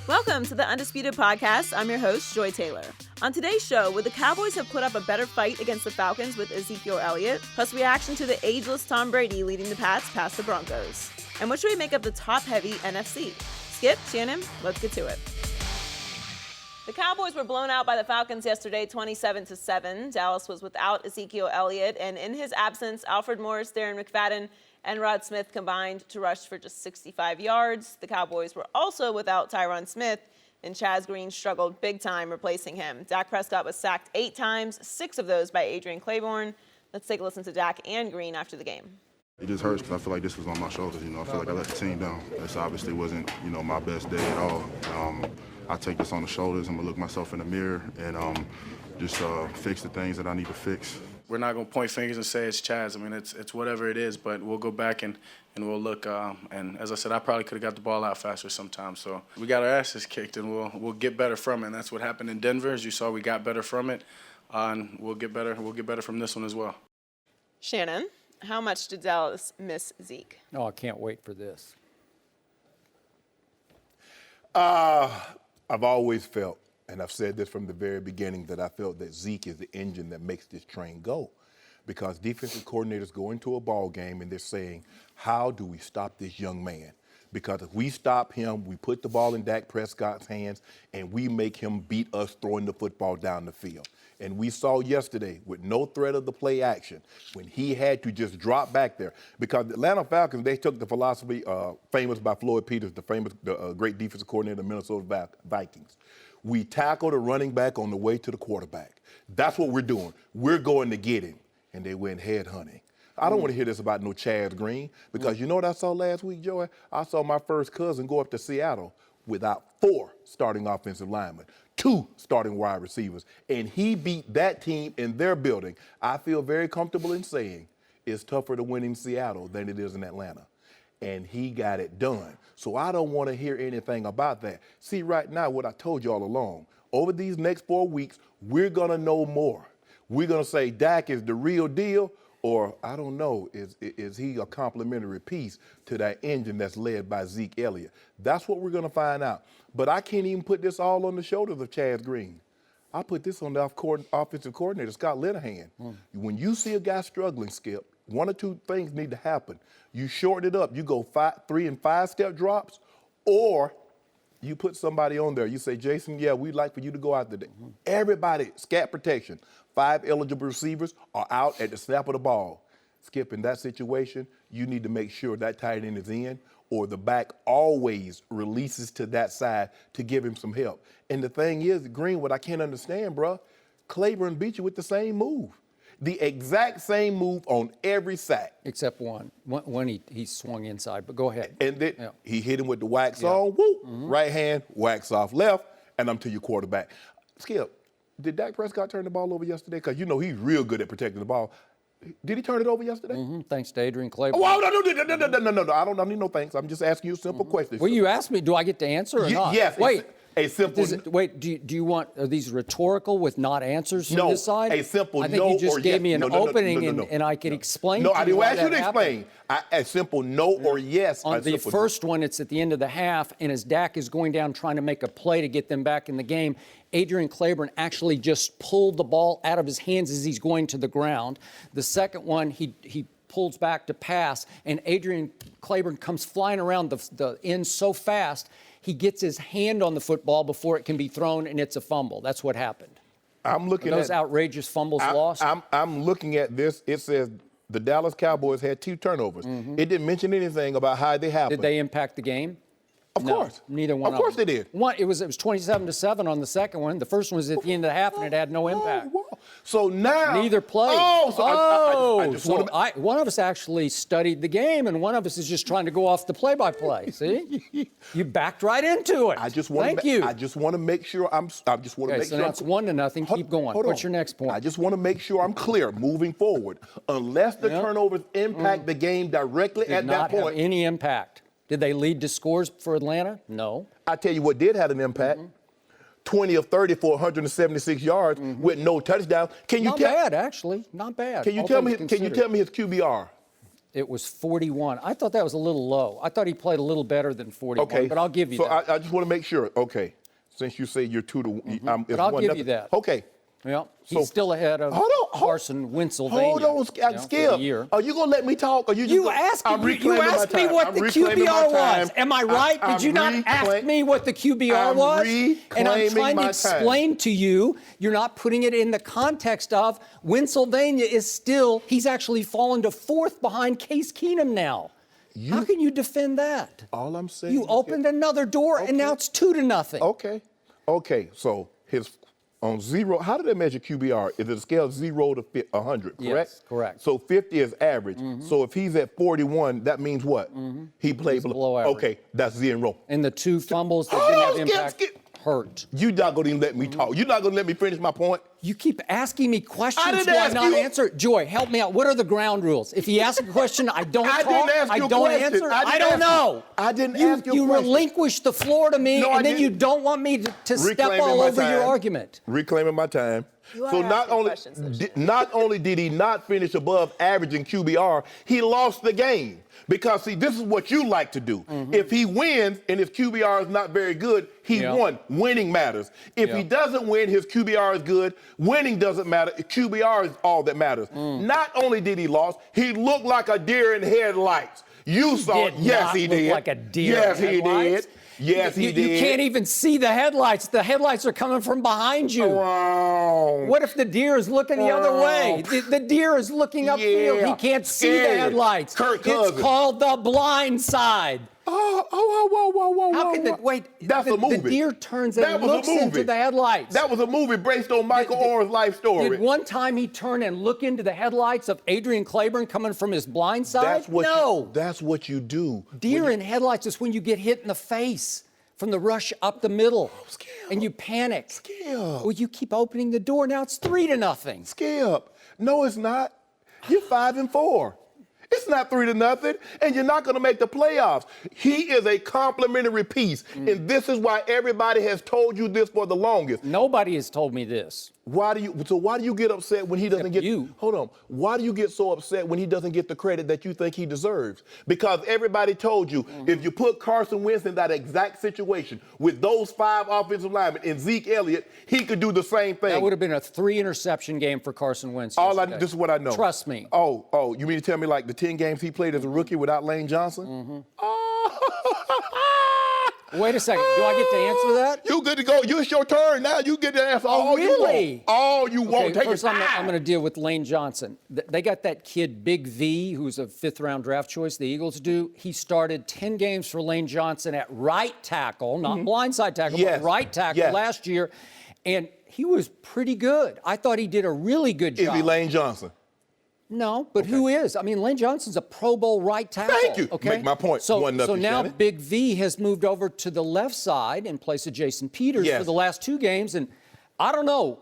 Welcome to the Undisputed Podcast. I'm your host, Joy Taylor. On today's show, would the Cowboys have put up a better fight against the Falcons with Ezekiel Elliott? Plus reaction to the ageless Tom Brady leading the Pats past the Broncos. And what should we make of the top-heavy NFC? Skip, Shannon, let's get to it. The Cowboys were blown out by the Falcons yesterday, 27-7. Dallas was without Ezekiel Elliott, and in his absence, Alfred Morris, Darren McFadden, and Rod Smith combined to rush for just 65 yards. The Cowboys were also without Tyron Smith, and Chaz Green struggled big time replacing him. Dak Prescott was sacked 8 times, 6 of those by Adrian Claiborne. Let's take a listen to Dak and Green after the game. It just hurts because I feel like this was on my shoulders. I feel like I let the team down. This obviously wasn't, my best day at all. I take this on the shoulders. I'm going to look myself in the mirror and just fix the things that I need to fix. We're not going to point fingers and say it's Chaz. I mean, it's whatever it is, but we'll go back and we'll look. And as I said, I probably could have got the ball out faster sometimes. So we got our asses kicked, and we'll get better from it. And that's what happened in Denver. As you saw, we got better from it, and we'll get better. We'll get better from this one as well. Shannon, how much did Dallas miss Zeke? Oh, I can't wait for this. I've always felt, and I've said this from the very beginning, that I felt that Zeke is the engine that makes this train go. Because defensive coordinators go into a ball game and they're saying, how do we stop this young man? Because if we stop him, we put the ball in Dak Prescott's hands and we make him beat us throwing the football down the field. And we saw yesterday, with no threat of the play action, when he had to just drop back there. Because the Atlanta Falcons, they took the philosophy famous by Floyd Peters, the great defensive coordinator of the Minnesota Vikings. We tackle the running back on the way to the quarterback. That's what we're doing. We're going to get him. And they went head hunting. I don't want to hear this about no Chaz Green, because you know what I saw last week, Joey? I saw my first cousin go up to Seattle without 4 starting offensive linemen, 2 starting wide receivers, and he beat that team in their building. I feel very comfortable in saying it's tougher to win in Seattle than it is in Atlanta. And he got it done. So I don't want to hear anything about that. See, right now, what I told you all along, over these next 4 weeks, we're going to know more. We're going to say Dak is the real deal, or I don't know, is he a complementary piece to that engine that's led by Zeke Elliott? That's what we're going to find out. But I can't even put this all on the shoulders of Chaz Green. I put this on the offensive coordinator, Scott Linehan. When you see a guy struggling, Skip, 1 or 2 things need to happen. You shorten it up. You go 3 and 5 step drops, or you put somebody on there. You say, Jason, yeah, we'd like for you to go out today. Everybody, scat protection. 5 eligible receivers are out at the snap of the ball. Skip, in that situation, you need to make sure that tight end is in, or the back always releases to that side to give him some help. And the thing is, Green, what I can't understand, bro, Claiborne beat you with the same move. The exact same move on every sack. Except one. When he swung inside, but go ahead. And then he hit him with the wax on, whoop, right hand, wax off left, and I'm to your quarterback. Skip, did Dak Prescott turn the ball over yesterday? Because you know he's real good at protecting the ball. Did he turn it over yesterday? Thanks to Adrian Claiborne. Oh, no. I don't need no thanks. I'm just asking you a simple question. Well, you asked me, do I get to answer or not? Yes. Wait. A simple. Wait, do you want, are these rhetorical with not answers from No, this side? a simple I think no you just or gave yes. me an opening and I could explain No, to I you didn't why ask you that to happened. explain. A simple no or yes. On the first one, it's at the end of the half, and as Dak is going down trying to make a play to get them back in the game, Adrian Claiborne actually just pulled the ball out of his hands as he's going to the ground. The second one, he pulls back to pass, and Adrian Claiborne comes flying around the end so fast, he gets his hand on the football before it can be thrown, and it's a fumble. That's what happened. I'm looking Are those at outrageous fumbles lost? I'm looking at this. It says the Dallas Cowboys had 2 turnovers. It didn't mention anything about how they happened. Did they impact the game? Of course. Neither one. Of course they did. It was 27-7 on the second one. The first one was at the end of the half, and it had no impact. So now Neither played. I just want to. One of us actually studied the game, and one of us is just trying to go off the play-by-play. See, you backed right into it. I just want. Thank you. I just want to make sure I'm. I just want to make so sure. now it's 1-0. Keep going. What's your next point? I just want to make sure I'm clear moving forward. Unless the turnovers impact the game directly at that point. Did not have any impact. Did they lead to scores for Atlanta? No. I tell you what did have an impact. 20 of 30 for 176 yards with no touchdown. Can you Not bad, actually. Not bad. Can you tell me his QBR? It was 41. I thought that was a little low. I thought he played a little better than 41, Okay. but I'll give you so that. I just want to make sure. Okay. Since you say you're 2-1, But I'll give you that. Okay. Well, So- he's still ahead of Carson Wentz. Hold on, Skip. Are you gonna let me talk? Or You asked me what the QBR was. Am I right? Did you not ask me what the QBR was? And I'm trying to explain to you, you're not putting it in the context of Pennsylvania he's actually fallen to 4th behind Case Keenum now. How can you defend that? All I'm saying You is opened another door, and now it's 2-0. Okay. So on 0, how do they measure QBR? Is it a scale of 0 to 100, correct? Yes, correct. So 50 is average. So if he's at 41, that means what? He played below average. Okay, that's 0. And the 2 fumbles that didn't have impact hurt. You're not going to even let me talk. You're not going to let me finish my point? You keep asking me questions. I didn't Why ask not you. answer? Joy, help me out. What are the ground rules? If he asks a question, I don't I talk. didn't ask I you a don't question. answer. I didn't I don't ask know. I didn't ask you a You question. relinquish the floor to me, No, I and then didn't. you don't want me to step Reclaiming all my over your time. argument. Reclaiming my time. You are So asking questions, not only did he not finish above average in QBR, he lost the game. Because, see, this is what you like to do. If he wins and his QBR is not very good, he won. Winning matters. If he doesn't win, his QBR is good. Winning doesn't matter. QBR is all that matters. Not only did he lose, he looked like a deer in headlights. You saw it. Yes, he did. Like a deer. Yes, in he headlights. did. Yes, he did. You can't even see the headlights. The headlights are coming from behind you. Wow. What if the deer is looking the other way? The deer is looking upfield. Yeah. He can't see the Scared. headlights. Kirk It's Cousins. called the blind side. How can the wait? That's a movie. The deer turns That and was a looks into movie. the headlights. That was a movie based on Michael Oher's life story. Did one time he turn and look into the headlights of Adrian Claiborne coming from his blind side? That's what you do. Deer in headlights is when you get hit in the face from the rush up the middle. Skip. And you panic. Skip. Well, you keep opening the door. Now it's 3-0. Skip. No, it's not. You're 5-4. It's not 3-0, and you're not going to make the playoffs. He is a complimentary piece, and this is why everybody has told you this for the longest. Nobody has told me this. Why do you get upset when he doesn't get you. Hold on. Why do you get so upset when he doesn't get the credit that you think he deserves? Because everybody told you if you put Carson Wentz in that exact situation with those 5 offensive linemen and Zeke Elliott, he could do the same thing. That would have been a 3-interception game for Carson Wentz. This is what I know. Trust me. Oh, you mean to tell me like the 10 games he played as a rookie without Lane Johnson? Wait a second. Do I get to answer that? You good to go. It's your turn now. You get to answer all you want. All you want. Take first it. I'm going to deal with Lane Johnson. They got that kid, Big V, who's a 5th-round draft choice, the Eagles do. He started 10 games for Lane Johnson at right tackle, not blindside tackle, but right tackle last year. And he was pretty good. I thought he did a really good job. Is he Lane Johnson? No, but who is? I mean, Lane Johnson's a Pro Bowl right tackle. Thank you. Okay? Make my point. So 1-0, now Shannon. Big V has moved over to the left side in place of Jason Peters for the last 2 games. And I don't know.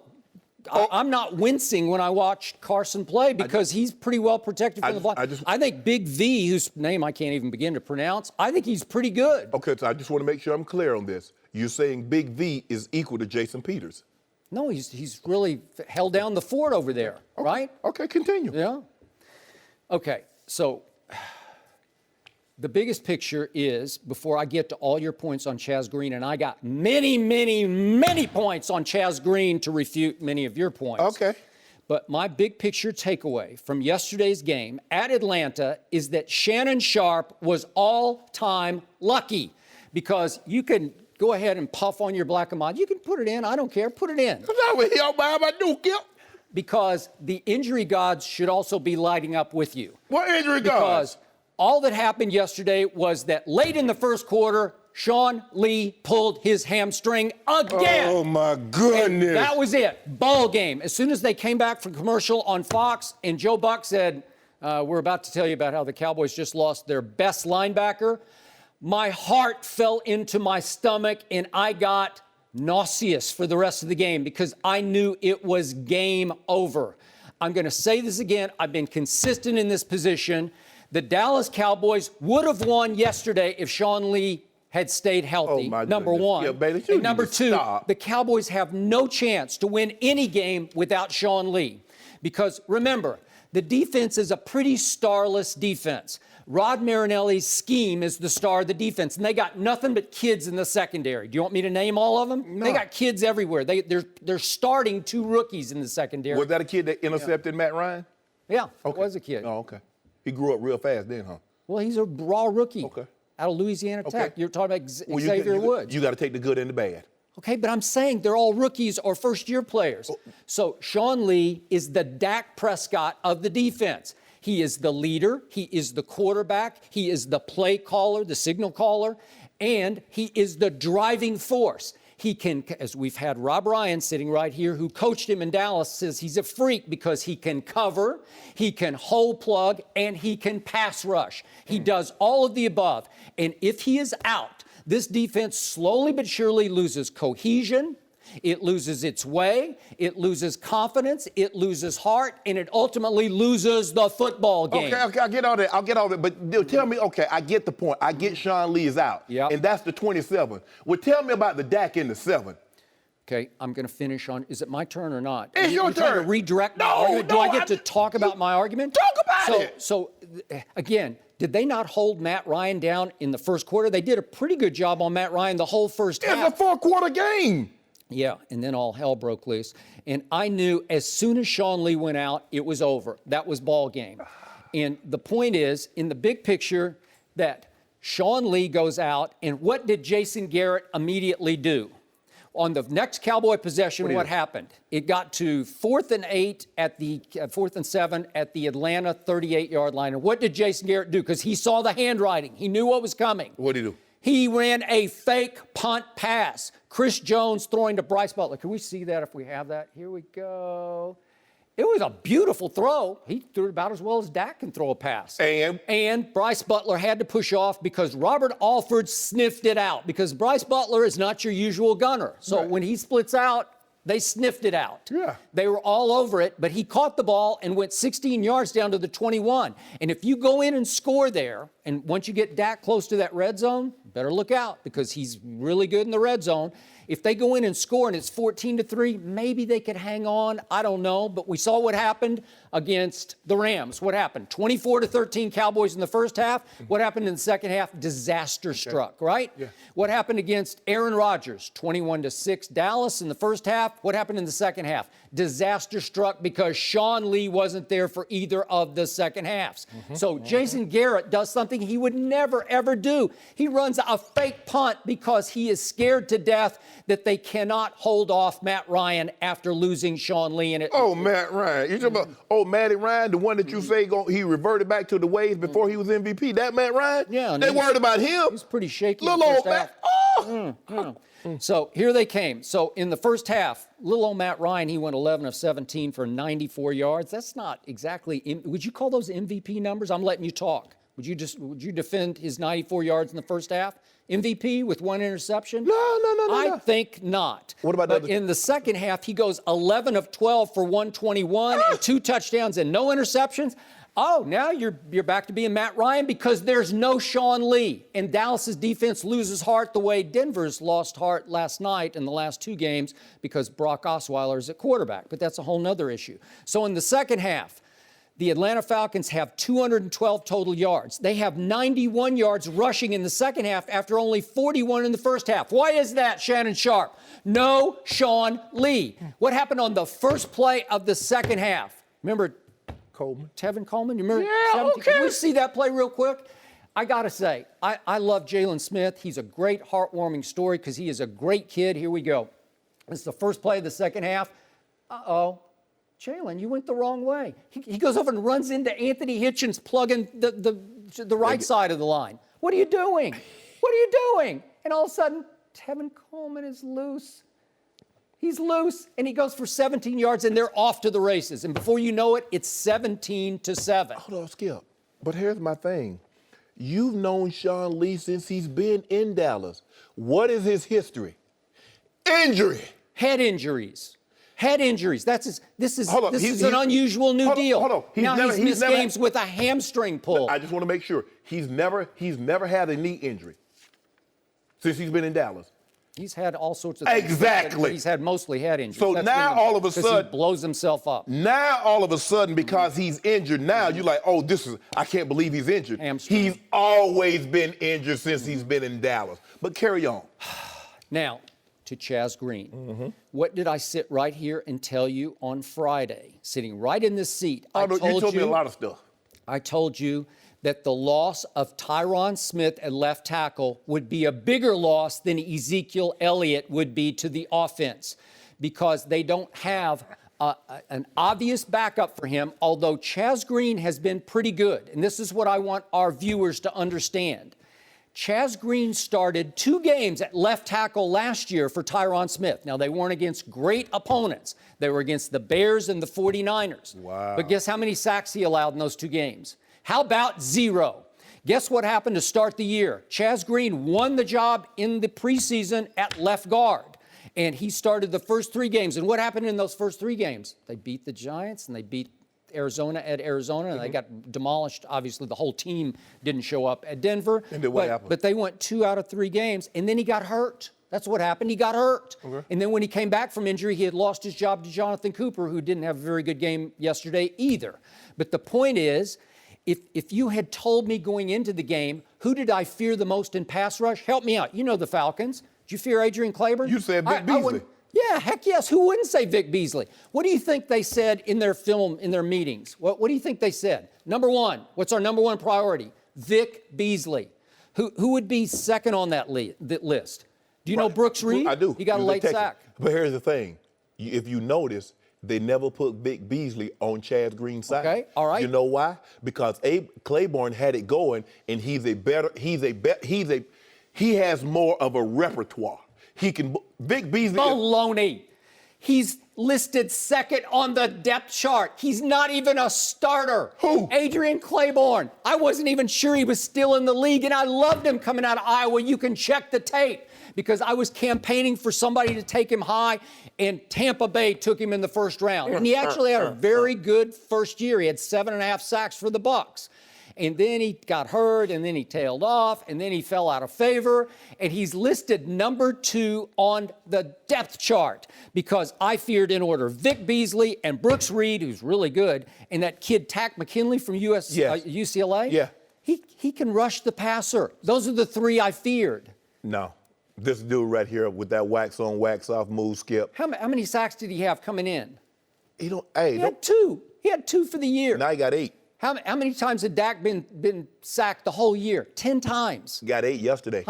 I'm not wincing when I watch Carson play because he's pretty well protected from the block. I think Big V, whose name I can't even begin to pronounce, I think he's pretty good. Okay, so I just want to make sure I'm clear on this. You're saying Big V is equal to Jason Peters? No, he's really held down the fort over there, right? Okay, continue. Yeah. Okay, so the biggest picture is, before I get to all your points on Chaz Green, and I got many, many, many points on Chaz Green to refute many of your points. Okay. But my big picture takeaway from yesterday's game at Atlanta is that Shannon Sharpe was all-time lucky, because you can go ahead and puff on your black and mild. You can put it in. I don't care. Put it in. Because the injury gods should also be lighting up with you. What injury gods? Because all that happened yesterday was that late in the first quarter, Sean Lee pulled his hamstring again. Oh, my goodness. And that was it. Ball game. As soon as they came back from commercial on Fox and Joe Buck said, we're about to tell you about how the Cowboys just lost their best linebacker, my heart fell into my stomach and I got nauseous for the rest of the game because I knew it was game over. I'm going to say this again. I've been consistent in this position. The Dallas Cowboys would have won yesterday if Sean Lee had stayed healthy, number one. Yeah, Bayless, and number two, the Cowboys have no chance to win any game without Sean Lee. Because remember, The defense is a pretty starless defense. Rod Marinelli's scheme is the star of the defense, and they got nothing but kids in the secondary. Do you want me to name all of them? No. They got kids everywhere. They're starting 2 rookies in the secondary. Was that a kid that intercepted Matt Ryan? Yeah, Okay. it was a kid. Oh, okay. He grew up real fast then, huh? Well, he's a raw rookie Okay. out of Louisiana Tech. Okay. You're talking about Well, Xavier Woods. You got to take the good and the bad. Okay, but I'm saying they're all rookies or first-year players. So Sean Lee is the Dak Prescott of the defense. He is the leader. He is the quarterback. He is the play caller, the signal caller, and he is the driving force. He can, as we've had Rob Ryan sitting right here, who coached him in Dallas, says he's a freak because he can cover, he can hole plug, and he can pass rush. He does all of the above. And if he is out, this defense slowly but surely loses cohesion, it loses its way, it loses confidence, it loses heart, and it ultimately loses the football game. Okay, I get all that. I'll get all that. But tell me, okay, I get the point. I get Sean Lee is out. Yep. And that's the 27. Well, tell me about the Dak in the 7. Okay, I'm going to finish on, is it my turn or not? It's your You're trying turn. to redirect my No, argument? Do no, I get to talk about my argument? Talk about it. So, again, did they not hold Matt Ryan down in the first quarter? They did a pretty good job on Matt Ryan the whole first half. It's a 4-quarter game. Yeah, and then all hell broke loose. And I knew as soon as Sean Lee went out, it was over. That was ball game. And the point is, in the big picture, that Sean Lee goes out, and what did Jason Garrett immediately do? On the next Cowboy possession, what happened? It got to 4th and 8 at the 4th and 7 at the Atlanta 38-yard line. And what did Jason Garrett do? Because he saw the handwriting. He knew what was coming. What did he do? He ran a fake punt pass. Chris Jones throwing to Bryce Butler. Can we see that if we have that? Here we go. It was a beautiful throw. He threw it about as well as Dak can throw a pass. And Bryce Butler had to push off because Robert Alford sniffed it out because Bryce Butler is not your usual gunner. So when he splits out, they sniffed it out. Yeah. They were all over it, but he caught the ball and went 16 yards down to the 21. And if you go in and score there, and once you get Dak close to that red zone, better look out because he's really good in the red zone. If they go in and score and it's 14-3, maybe they could hang on. I don't know. But we saw what happened against the Rams. What happened? 24-13 Cowboys in the first half. What happened in the second half? Disaster struck, right? Yeah. What happened against Aaron Rodgers? 21-6 Dallas in the first half. What happened in the second half? Disaster struck because Sean Lee wasn't there for either of the second halves. So Jason Garrett does something he would never, ever do. He runs a fake punt because he is scared to death that they cannot hold off Matt Ryan after losing Sean Lee. And Matt Ryan. You talking about, Matty Ryan, the one that you say he reverted back to the ways before he was MVP? That Matt Ryan? Yeah. They worried about him? He's pretty shaky. Little old Matt. So here they came. So in the first half, little old Matt Ryan, he went 11 of 17 for 94 yards. That's not exactly, would you call those MVP numbers? I'm letting you talk. Would you defend his 94 yards in the first half? MVP with 1 interception? No. I think not. What about but in the second half, he goes 11 of 12 for 121 and 2 touchdowns and no interceptions. Oh, now you're back to being Matt Ryan because there's no Sean Lee. And Dallas's defense loses heart the way Denver's lost heart last night in the last 2 games because Brock Osweiler is at quarterback. But that's a whole nother issue. So in the second half, the Atlanta Falcons have 212 total yards. They have 91 yards rushing in the second half after only 41 in the first half. Why is that, Shannon Sharpe? No Sean Lee. What happened on the first play of the second half? Remember Tevin Coleman? You remember? Yeah, okay. Can we see that play real quick? I got to say, I love Jalen Smith. He's a great heartwarming story because he is a great kid. Here we go. This is the first play of the second half. Jalen, you went the wrong way. He goes over and runs into Anthony Hitchens plugging the right side of the line. What are you doing? What are you doing? And all of a sudden, Tevin Coleman is loose. He's loose, and he goes for 17 yards, and they're off to the races. And before you know it, it's 17-7. Hold on, Skip. But here's my thing. You've known Sean Lee since he's been in Dallas. What is his history? Injury. Head injuries. Head injuries. This is an unusual new deal. Hold on. He's missed games with a hamstring pull. I just want to make sure. He's never had a knee injury since he's been in Dallas. He's had all sorts of things. Exactly. But he's had mostly head injuries. So That's now all of a sudden he blows himself up. Now all of a sudden, because he's injured, now you're like, oh, I can't believe he's injured. Hamstring. He's always been injured since he's been in Dallas. But carry on. Now, to Chaz Green. What did I sit right here and tell you on Friday? Sitting right in this seat. You told me a lot of stuff. I told you that the loss of Tyron Smith at left tackle would be a bigger loss than Ezekiel Elliott would be to the offense because they don't have an obvious backup for him, although Chaz Green has been pretty good. And this is what I want our viewers to understand. Chaz Green started 2 games at left tackle last year for Tyron Smith. Now, they weren't against great opponents. They were against the Bears and the 49ers. Wow. But guess how many sacks he allowed in those 2 games? How about 0? Guess what happened to start the year? Chaz Green won the job in the preseason at left guard. And he started the first 3 games. And what happened in those first 3 games? They beat the Giants and they beat Arizona at Arizona, and they got demolished. Obviously, the whole team didn't show up at Denver. And then what happened? But they went 2 out of 3 games, and then he got hurt. That's what happened. He got hurt. Okay. And then when he came back from injury, he had lost his job to Jonathan Cooper, who didn't have a very good game yesterday either. But the point is, if you had told me going into the game, who did I fear the most in pass rush? Help me out. You know the Falcons. Did you fear Adrian Claiborne? You said Vic Beasley. Yeah, heck yes. Who wouldn't say Vic Beasley? What do you think they said in their film, in their meetings? What do you think they said? Number 1, what's our number 1 priority? Vic Beasley. Who would be second on that list? Do you know Brooks Reed? I do. He got a late sack. But here's the thing. If you notice, they never put Vic Beasley on Chaz Green's side. Okay, all right. You know why? Because Claiborne had it going, and he has more of a repertoire. Vic Beasley. Baloney. He's listed second on the depth chart. He's not even a starter. Who? Adrian Claiborne. I wasn't even sure he was still in the league, and I loved him coming out of Iowa. You can check the tape because I was campaigning for somebody to take him high, and Tampa Bay took him in the first round. And he actually had a very good first year. He had 7.5 sacks for the Bucs. And then he got hurt, and then he tailed off, and then he fell out of favor, and he's listed number 2 on the depth chart because I feared in order Vic Beasley and Brooks Reed, who's really good, and that kid Tack McKinley from UCLA. Yeah. He can rush the passer. Those are the 3 I feared. No. This dude right here with that wax on, wax off move, Skip. How many sacks did he have coming in? He had 2. He had 2 for the year. Now he got 8. How many times had Dak been sacked the whole year? 10 times. Got 8 yesterday.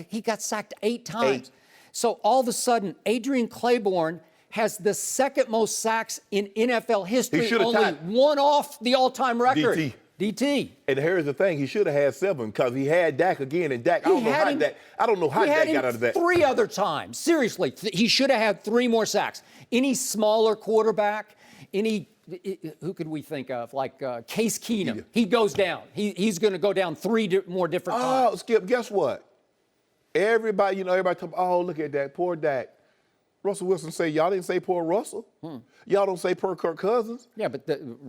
He got sacked 8 times. So all of a sudden, Adrian Claiborne has the second most sacks in NFL history, only 1 off the all-time record. DT. And here's the thing: he should have had 7 because he had Dak again, and Dak. I don't know how Dak got out of that. 3 other times. Seriously, he should have had 3 more sacks. Any smaller quarterback, who could we think of? Like Case Keenum. He goes down. He's going to go down 3 more different times. Oh, Skip, guess what? Everybody talk, oh, look at that, poor Dak. Russell Wilson say, y'all didn't say poor Russell. Y'all don't say poor Kirk Cousins. Yeah, but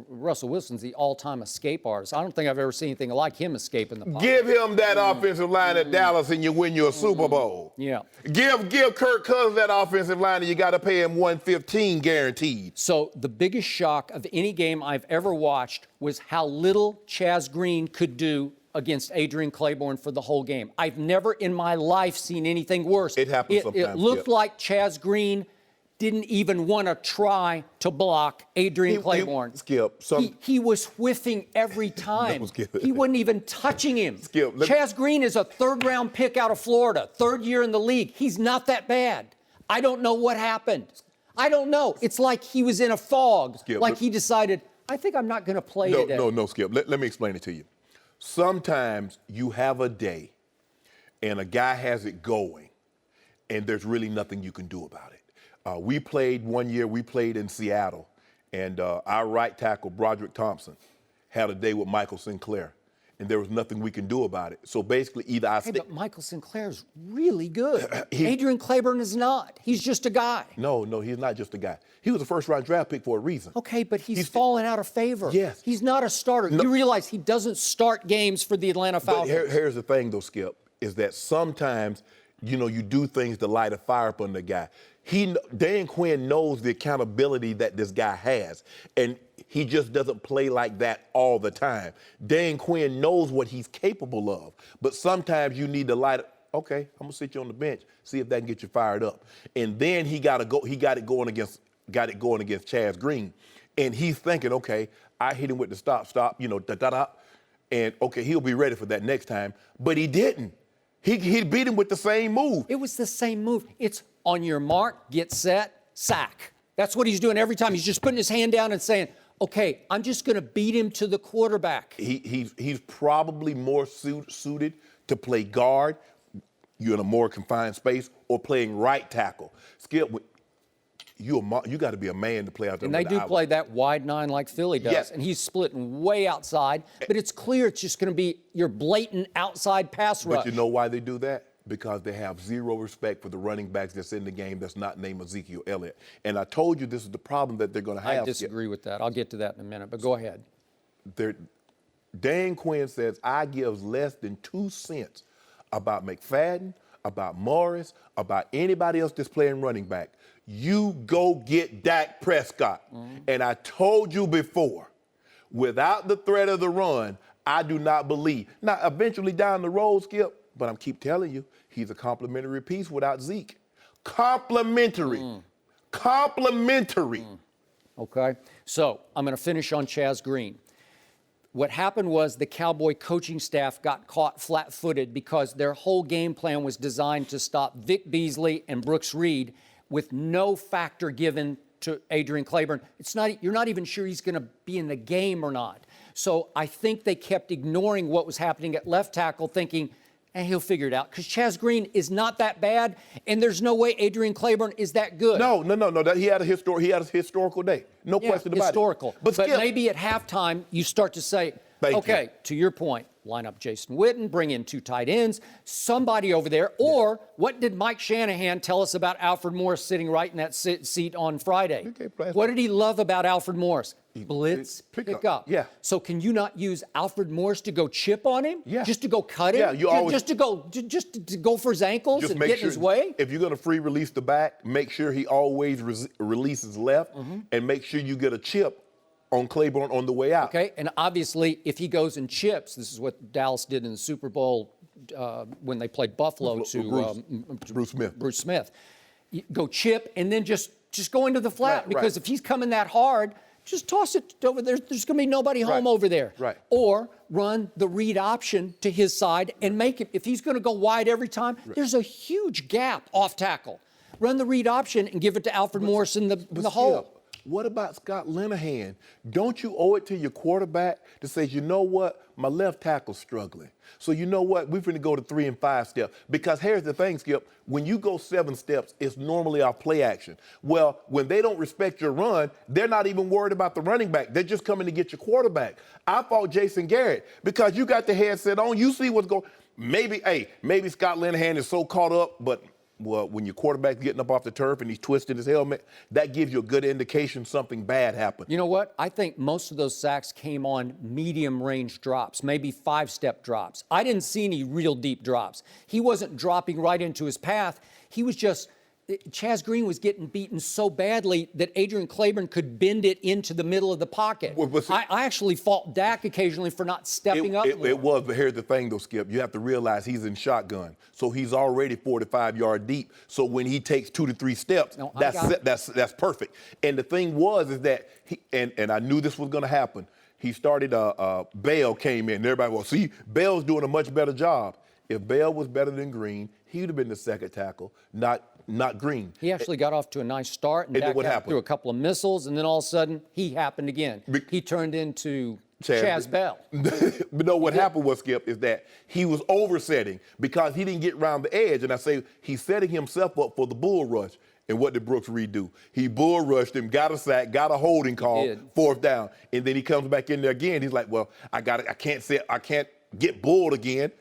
Russell Wilson's the all-time escape artist. I don't think I've ever seen anything like him escape in the pocket. Give him that offensive line at Dallas and you win you a Super Bowl. Yeah. Give Kirk Cousins that offensive line and you got to pay him $115 guaranteed. So the biggest shock of any game I've ever watched was how little Chaz Green could do against Adrian Claiborne for the whole game. I've never in my life seen anything worse. It happens sometimes. It looked like Chaz Green didn't even want to try to block Adrian Claiborne. Skip. He was whiffing every time. He wasn't even touching him. Skip. Chaz Green is a 3rd-round pick out of Florida, 3rd year in the league. He's not that bad. I don't know what happened. I don't know. It's like he was in a fog. Skip, like he decided, I think I'm not going to play today. No, Skip. Let me explain it to you. Sometimes you have a day and a guy has it going and there's really nothing you can do about it. We played in Seattle, and our right tackle, Broderick Thompson, had a day with Michael Sinclair, and there was nothing we can do about it. So basically, either I but Michael Sinclair's really good. Adrian Claiborne is not. He's just a guy. No, he's not just a guy. He was a 1st-round draft pick for a reason. Okay, but he's fallen out of favor. Yes. He's not a starter. No. You realize he doesn't start games for the Atlanta Falcons. But here's the thing, though, Skip, is that sometimes you do things to light a fire up on the guy. Dan Quinn knows the accountability that this guy has, and he just doesn't play like that all the time. Dan Quinn knows what he's capable of, but sometimes you need to light it. Okay, I'm gonna sit you on the bench, see if that can get you fired up. And then he got it going against Chaz Green, and he's thinking, okay, I hit him with the stop, and okay, he'll be ready for that next time. But he didn't. He beat him with the same move. It was the same move. It's on your mark, get set, sack. That's what he's doing every time. He's just putting his hand down and saying, okay, I'm just going to beat him to the quarterback. He's probably more suited to play guard. You're in a more confined space, or playing right tackle. Skip, you got to be a man to play out there. And they do play that wide nine like Philly does. Yes. And he's splitting way outside. But it's clear it's just going to be your blatant outside pass rush. But you know why they do that? Because they have zero respect for the running backs that's in the game that's not named Ezekiel Elliott. And I told you this is the problem that they're going to have. I disagree with that. I'll get to that in a minute, but go ahead. Dan Quinn says, I give less than 2 cents about McFadden, about Morris, about anybody else that's playing running back. You go get Dak Prescott. And I told you before, without the threat of the run, I do not believe. Now, eventually down the road, Skip, but I keep telling you, he's a complimentary piece without Zeke. Complimentary. Complimentary. Okay, so I'm going to finish on Chaz Green. What happened was the Cowboy coaching staff got caught flat-footed because their whole game plan was designed to stop Vic Beasley and Brooks Reed with no factor given to Adrian Claiborne. You're not even sure he's going to be in the game or not. So I think they kept ignoring what was happening at left tackle, thinking, he'll figure it out. Because Chaz Green is not that bad, and there's no way Adrian Claiborne is that good. No. He had a historical day. No question about historical. it. But maybe at halftime you start to say, to your point, line up Jason Witten, bring in 2 tight ends, somebody over there. Or what did Mike Shanahan tell us about Alfred Morris sitting right in that seat on Friday? What did he love about Alfred Morris? Blitz, pick up. Yeah. So can you not use Alfred Morris to go chip on him? Yeah. Just to go cut him? Yeah, just to go for his ankles and get in his way? If you're going to free release the back, make sure he always releases left, and make sure you get a chip on Claiborne on the way out. Okay, and obviously if he goes and chips, this is what Dallas did in the Super Bowl when they played Buffalo to Bruce Smith. You go chip and then just go into the flat, because if he's coming that hard, just toss it over there. There's going to be nobody home over there. Right. Or run the read option to his side and make it. If he's going to go wide every time, there's a huge gap off tackle. Run the read option and give it to Alfred Morris in the hole. What about Scott Linehan? Don't you owe it to your quarterback to say, you know what, my left tackle's struggling. So you know what, we're going to go to 3 and 5 steps. Because here's the thing, Skip, when you go 7 steps, it's normally our play action. Well, when they don't respect your run, they're not even worried about the running back. They're just coming to get your quarterback. I fought Jason Garrett because you got the headset on. You see what's going on. Maybe Scott Linehan is so caught up, but when your quarterback's getting up off the turf and he's twisting his helmet, that gives you a good indication something bad happened. You know what? I think most of those sacks came on medium-range drops, maybe 5-step drops. I didn't see any real deep drops. He wasn't dropping right into his path. He was just Chaz Green was getting beaten so badly that Adrian Claiborne could bend it into the middle of the pocket. I actually fault Dak occasionally for not stepping up. It was, but here's the thing, though, Skip. You have to realize he's in shotgun, so he's already 4 to 5 yards deep. So when he takes 2 to 3 steps, that's perfect. And the thing is that and I knew this was going to happen. He started. Bell came in. And everybody was, see, Bell's doing a much better job. If Bell was better than Green, he would have been the second tackle, not Green. He actually got off to a nice start, and Dak threw a couple of missiles, and then all of a sudden, he happened again. He turned into Chaz Bell. But no, what happened was, Skip, is that he was oversetting because he didn't get around the edge. And I say he's setting himself up for the bull rush. And what did Brooks Reed do? He bull rushed him, got a sack, got a holding call, 4th down. And then he comes back in there again. He's like, well, I can't get bulled again.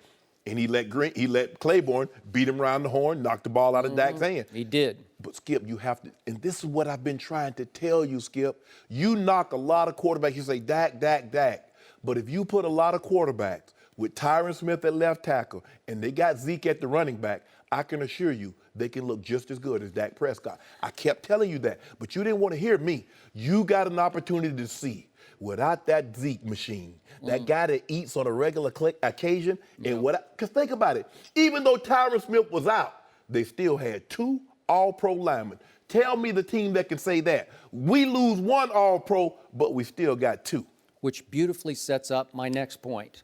And he let Claiborne beat him around the horn, knock the ball out of Dak's hand. He did. But, Skip, you have to, and this is what I've been trying to tell you, Skip. You knock a lot of quarterbacks, you say, Dak. But if you put a lot of quarterbacks with Tyron Smith at left tackle, and they got Zeke at the running back, I can assure you they can look just as good as Dak Prescott. I kept telling you that, but you didn't want to hear me. You got an opportunity to see, without that Zeke machine, that guy that eats on a regular occasion, and because think about it, even though Tyron Smith was out, they still had 2 All-Pro linemen. Tell me the team that can say that. We lose 1 All-Pro, but we still got 2. Which beautifully sets up my next point.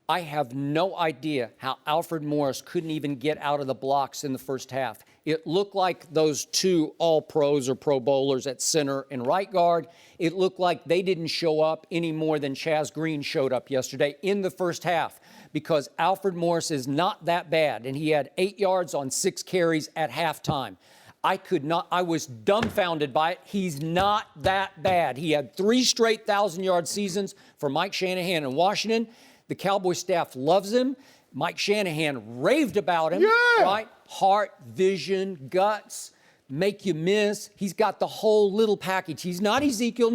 I have no idea how Alfred Morris couldn't even get out of the blocks in the first half. It looked like those 2 All-Pros or Pro Bowlers at center and right guard, it looked like they didn't show up any more than Chaz Green showed up yesterday in the first half, because Alfred Morris is not that bad, and he had 8 yards on 6 carries at halftime. I was dumbfounded by it. He's not that bad. He had 3 straight 1,000-yard seasons for Mike Shanahan in Washington. The Cowboys staff loves him. Mike Shanahan raved about him, right? Heart, vision, guts, make you miss. He's got the whole little package. He's not Ezekiel.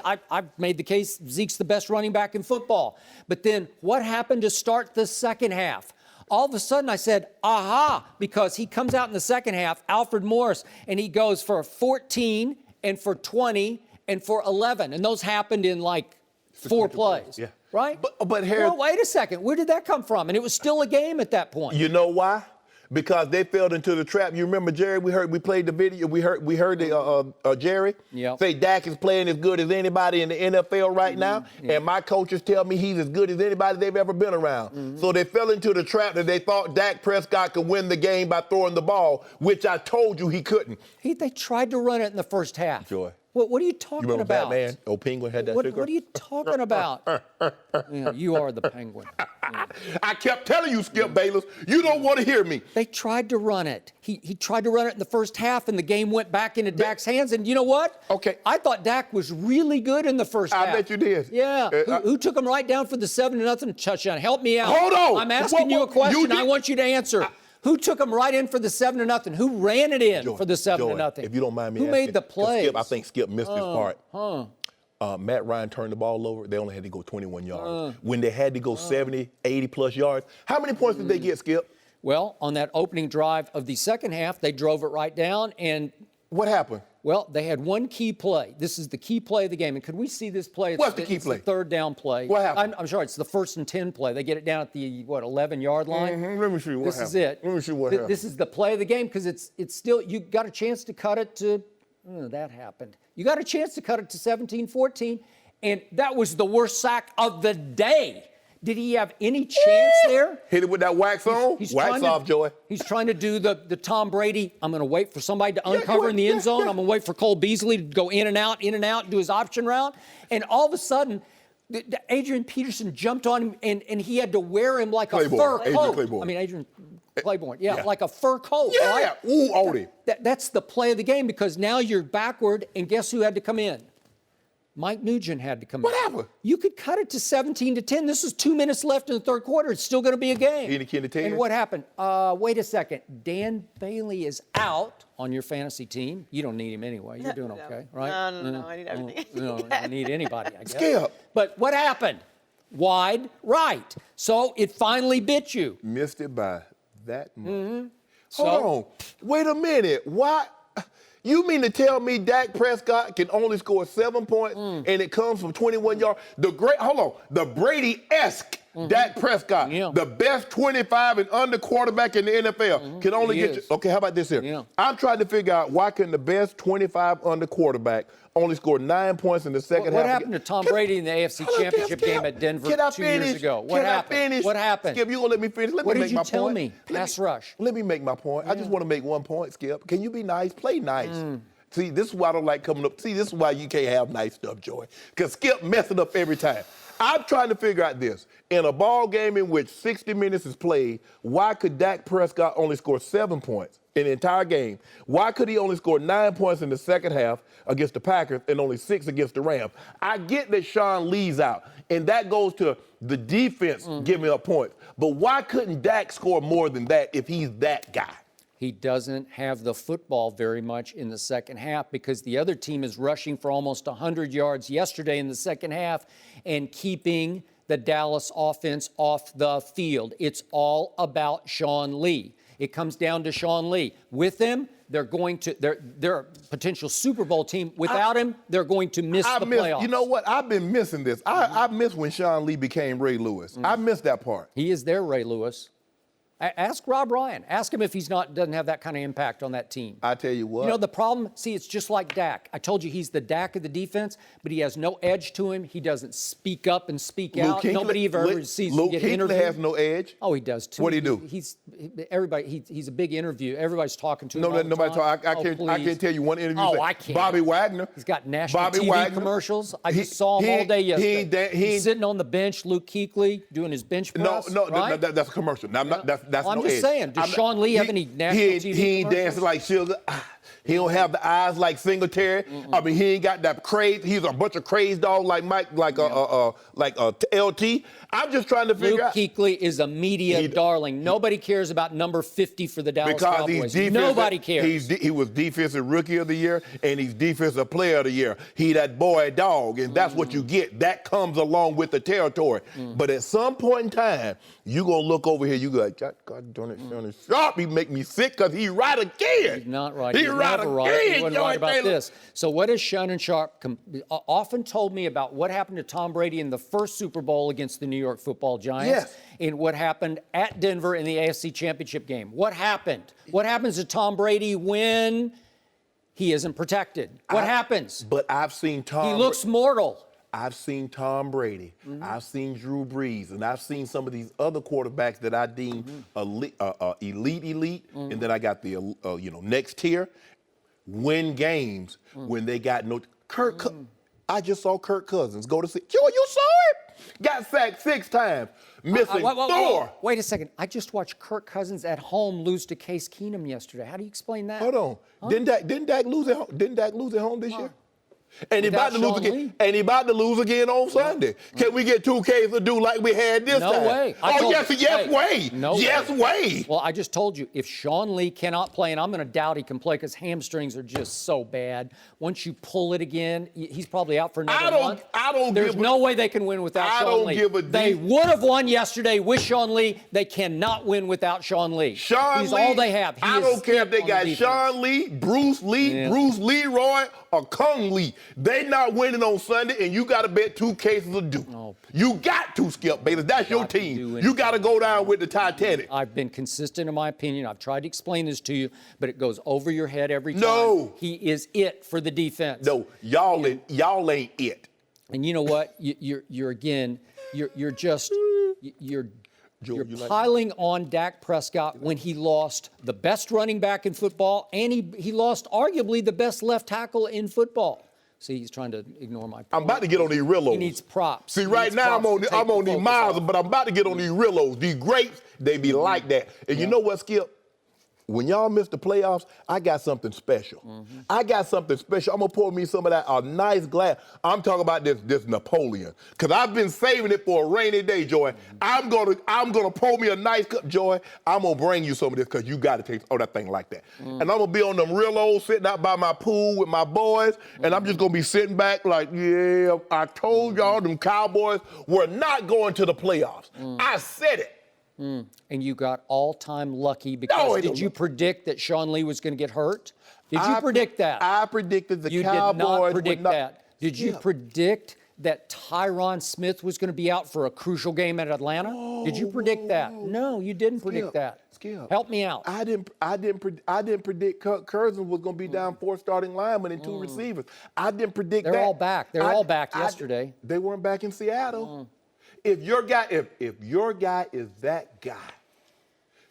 I've made the case Zeke's the best running back in football. But then what happened to start the second half? All of a sudden I said, aha, because he comes out in the second half, Alfred Morris, and he goes for 14 and for 20 and for 11. And those happened in like 4 plays. Yeah. Right? But Harry, well, wait a second. Where did that come from? And it was still a game at that point. You know why? Because they fell into the trap. You remember Jerry? We played the video. We heard Jerry say Dak is playing as good as anybody in the NFL right now, and my coaches tell me he's as good as anybody they've ever been around. So they fell into the trap that they thought Dak Prescott could win the game by throwing the ball, which I told you he couldn't. They tried to run it in the first half. Joy. What are you talking about? Batman? Old Penguin had that what cigar? are you talking about? You are the Penguin. I kept telling you, Skip Bayless, you don't want to hear me. They tried to run it. He tried to run it in the first half, and the game went back into Dak's hands. And you know what? Okay. I thought Dak was really good in the first half. I bet you did. Yeah. Who took him right down for the 7-0 touchdown? Help me out. Hold on. I'm asking you a question. I want you to answer. Who took him right in for the 7-0? Who ran it in for the 7-0? If you don't mind me asking. Who made the play? Skip, I think Skip missed this part. Matt Ryan turned the ball over. They only had to go 21 yards. When they had to go 70, 80-plus yards, how many points did they get, Skip? Well, on that opening drive of the second half, they drove it right down. And what happened? Well, they had one key play. This is the key play of the game. And could we see this play? What's the key play? It's the 3rd down play. What happened? I'm sorry, it's the 1st and 10 play. They get it down at the, 11-yard line? Let me see what happened. This is it. Let me see what happened. This is the play of the game, because it's still, you got a chance to cut it to, that happened. You got a chance to cut it to 17-14, and that was the worst sack of the day. Did he have any chance there? Hit it with that wax on? Wax off, Joey. He's trying to do the Tom Brady. I'm going to wait for somebody to uncover in the end zone. I'm going to wait for Cole Beasley to go in and out, do his option route. And all of a sudden, Adrian Peterson jumped on him, and he had to wear him like a fur coat. Adrian Claiborne. Yeah, like a fur coat. Yeah, right? Ooh, Odie. That's the play of the game, because now you're backward, and guess who had to come in? Mike Nugent had to come in. What happened? You could cut it to 17-10. This is 2 minutes left in the 3rd quarter. It's still going to be a game. And what happened? Wait a second. Dan Bailey is out on your fantasy team. You don't need him anyway. You're doing okay, right? No, I need everything. No, I need anybody, I guess. Skip. But what happened? Wide right. So it finally bit you. Missed it by that much. Hold on. Wait a minute. Why? You mean to tell me Dak Prescott can only score 7 points and it comes from 21 yards? The Brady-esque Dak Prescott, the best 25 and under quarterback in the NFL, can only get you. Okay, how about this here? Yeah. I'm trying to figure out why can the best 25 under quarterback only score 9 points in the second half? What happened to Tom Brady in the AFC Championship game at Denver 2 years ago? What happened? What happened? Skip, you gonna let me finish? What did you tell me? Pass rush. Let me make my point. I just want to make one point, Skip. Can you be nice? Play nice. See, this is why I don't like coming up. See, this is why you can't have nice stuff, Joy. Because Skip messes it up every time. I'm trying to figure out this. In a ball game in which 60 minutes is played, why could Dak Prescott only score 7 points in the entire game? Why could he only score 9 points in the second half against the Packers and only 6 against the Rams? I get that Sean Lee's out, and that goes to the defense giving up points. But why couldn't Dak score more than that if he's that guy? He doesn't have the football very much in the second half, because the other team is rushing for almost 100 yards yesterday in the second half and keeping the Dallas offense off the field. It's all about Sean Lee. It comes down to Sean Lee. With him, they're a potential Super Bowl team. Without him, they're going to miss the playoffs. You know what? I've been missing this. I miss when Sean Lee became Ray Lewis. I missed that part. He is their Ray Lewis. Ask Rob Ryan. Ask him if doesn't have that kind of impact on that team. I tell you what. You know, the problem, see, it's just like Dak. I told you he's the Dak of the defense, but he has no edge to him. He doesn't speak up and speak out. Nobody ever sees him get interviewed. Luke has no edge. Oh, he does too. What do he do? He's a big interview. Everybody's talking to him. Nobody talk. I can't tell you one interview. Oh, I can't. Bobby Wagner. He's got national TV commercials. I just saw him all day yesterday. He's sitting on the bench. Luke Kuechly doing his bench press. No, that's a commercial. That's I'm no just edge. saying. Does Sean Lee have any national TV He ain't dancing like Sugar. He don't have the eyes like Singletary. I mean, he ain't got that crazy. He's a bunch of crazy dogs like Mike, like LT. I'm just trying to figure out. Luke Kuechly is a media darling. Nobody cares about number 50 for the Dallas Cowboys. Nobody cares. He was Defensive Rookie of the Year, and he's Defensive Player of the Year. He that boy dog, and that's what you get. That comes along with the territory. But at some point in time, you gonna look over here. You go, God darn it, Shannon Sharpe. He make me sick because he right again. He's not right. He right again. He wasn't right about this. So what has Shannon Sharpe often told me about what happened to Tom Brady in the first Super Bowl against the New York Football Giants, and what happened at Denver in the AFC Championship game? What happened? What happens to Tom Brady when he isn't protected? What happens? But I've seen Tom. He looks mortal. I've seen Tom Brady. I've seen Drew Brees, and I've seen some of these other quarterbacks that I deem elite, and then I got the next tier win games when they got no I just saw Kirk Cousins go to see. You saw it? Got sacked 6 times, missing 4. Wait a second. I just watched Kirk Cousins at home lose to Case Keenum yesterday. How do you explain that? Hold on. Huh? Didn't Dak lose at home? Didn't Dak lose at home this year? And he about to lose again. And he about to lose again on Sunday. Can we get 2 Ks to do like we had this time? No way. Yes way. Well, I just told you, if Sean Lee cannot play, and I'm going to doubt he can play because hamstrings are just so bad. Once you pull it again, he's probably out for another month. There's no way they can win without Sean Lee. They would have won yesterday with Sean Lee. They cannot win without Sean Lee. He's all they have. I don't care if they got Sean Lee, Bruce Lee, Bruce Leroy, or Kung Lee. They not winning on Sunday, and you got to bet 2 cases of Duke. Oh, you got to, Skip Bayless. That's your team. You got to go down with the Titanic. I've been consistent in my opinion. I've tried to explain this to you, but it goes over your head every time. No. He is it for the defense. No, y'all ain't it. And you know what? You're piling on Dak Prescott when he lost the best running back in football, and he lost arguably the best left tackle in football. See, he's trying to ignore my point. I'm about to get on these Rillos. He needs props. See, right now I'm on these miles, but I'm about to get on these Rillos. These grapes, they be like that. And you know what, Skip? When y'all miss the playoffs, I got something special. I got something special. I'm gonna pour me some of that, a nice glass. I'm talking about this Napoleon, cause I've been saving it for a rainy day, Joy. I'm gonna pour me a nice cup, Joy. I'm gonna bring you some of this, cause you gotta taste that thing like that. And I'm gonna be on them real old, sitting out by my pool with my boys, and I'm just gonna be sitting back like, yeah, I told y'all them Cowboys were not going to the playoffs. I said it. And you got all-time lucky because did you predict that Sean Lee was going to get hurt? Did you predict that? I predicted the Cowboys would not. You did not predict that. Did you Yeah. predict that Tyron Smith was going to be out for a crucial game at Atlanta? Did you predict that? No, you didn't predict that. Skip. Help me out. I didn't predict Kirk Cousins was going to be down 4 starting linemen and 2 receivers. I didn't predict that. They're all back. They're all back yesterday. They weren't back in Seattle. If your guy is that guy,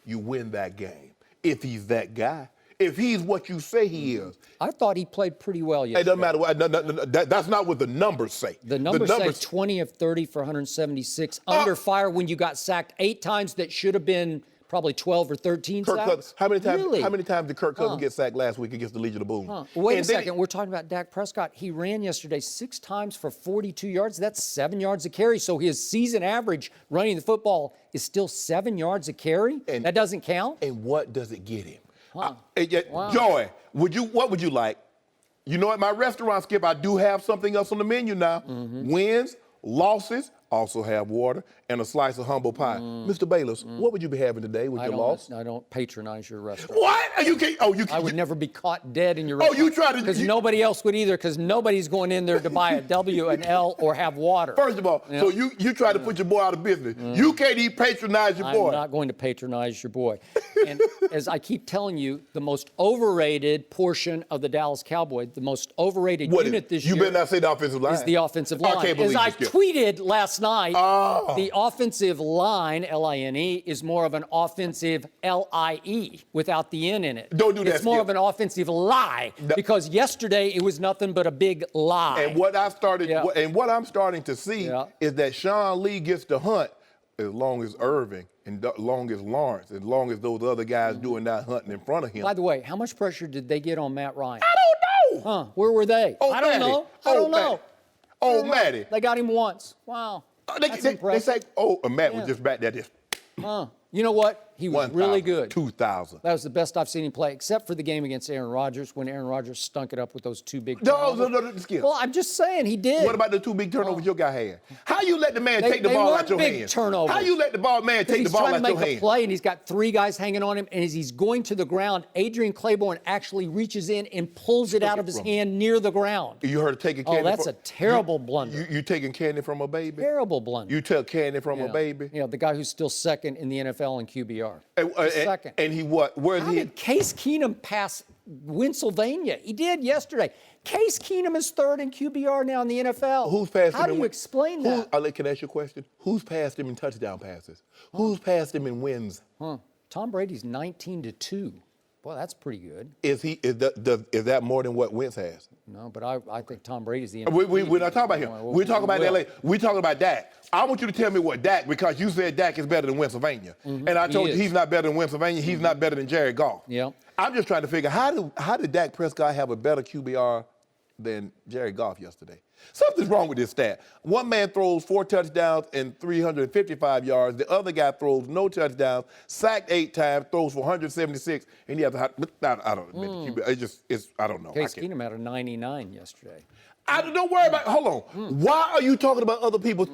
you win that game. If he's that guy, if he's what you say he is. I thought he played pretty well yesterday. It doesn't matter what. No, that's not what the numbers say. The numbers say 20 of 30 for 176 under fire when you got sacked 8 times. That should have been probably 12 or 13 sacks. How many times? Really? How many times did Kirk Cousins get sacked last week against the Legion of Boom? Well, wait a second. We're talking about Dak Prescott. He ran yesterday 6 times for 42 yards. That's 7 yards a carry. So his season average running the football is still 7 yards a carry. And that doesn't count. And what does it get him? Wow. Joy, what would you like? You know, at my restaurant, Skip, I do have something else on the menu now. Wins, losses, also have water, and a slice of humble pie. Mr. Bayless, what would you be having today with your loss? I don't patronize your restaurant. What? You can't. Oh, you. I would never be caught dead in your Oh, restaurant. you try to. Because nobody else would either. Because nobody's going in there to buy a W, an L, or have water. First of all, so you try to put your boy out of business. You can't even patronize your boy. I'm not going to patronize your boy. And as I keep telling you, the most overrated portion of the Dallas Cowboys, the most overrated unit this year. You better not say the offensive line. Is the offensive line. I can't believe as I Skip. tweeted last night, the offensive line, L-I-N-E, is more of an offensive L-I-E without the N in it. Don't do that, It's more Skip. of an offensive lie because yesterday it was nothing but a big lie. And what I'm starting to see is that Sean Lee gets the hunt as long as Irving and as long as Lawrence, as long as those other guys doing that hunting in front of him. By the way, how much pressure did they get on Matt Ryan? I don't know. Huh? Where were they? Oh, I don't Matty. know. I don't know. Oh, Matty. They got him once. Wow. That's They impressive. say, Matt was just back there just You know what? He was 1,000, really good. 2,000. That was the best I've seen him play, except for the game against Aaron Rodgers when Aaron Rodgers stunk it up with those two big No, turnovers. Skip. Well, I'm just saying he did. What about the two big turnovers your guy had? How you let the man take the They ball weren't out your big hands? turnovers. How you let the man take the He's ball trying out to your make a hands? play, and he's got three guys hanging on him, and as he's going to the ground, Adrian Claiborne actually reaches in and pulls it out of his hand near the ground. You heard her taking candy that's a terrible blunder. You taking candy from a baby? Terrible blunder. You took candy from a baby? You know, the guy who's still second in the NFL in QBR. Second. And he what? Where's How he? did Case Keenum pass Pennsylvania? He did yesterday. Case Keenum is third in QBR now in the NFL. Who's passed him? How do you explain that? Can I ask you a question? Who's passed him in touchdown passes? Who's passed him in wins? Tom Brady's 19-2. Boy, that's pretty good. Is that more than what Wentz has? No, but I think Tom Brady's the We're not talking about him. We're talking about LA. We're talking about Dak. I want you to tell me what Dak, because you said Dak is better than Pennsylvania. And I told you he's not better than Pennsylvania. He's not better than Jared Goff. Yeah. I'm just trying to figure how did Dak Prescott have a better QBR than Jared Goff yesterday? Something's wrong with this stat. One man throws 4 touchdowns and 355 yards. The other guy throws no touchdowns, sacked 8 times, throws for 176, and he has I don't know. I don't know. Case Keenum had a 99 yesterday. Don't worry about it. Hold on. Why are you talking about other people?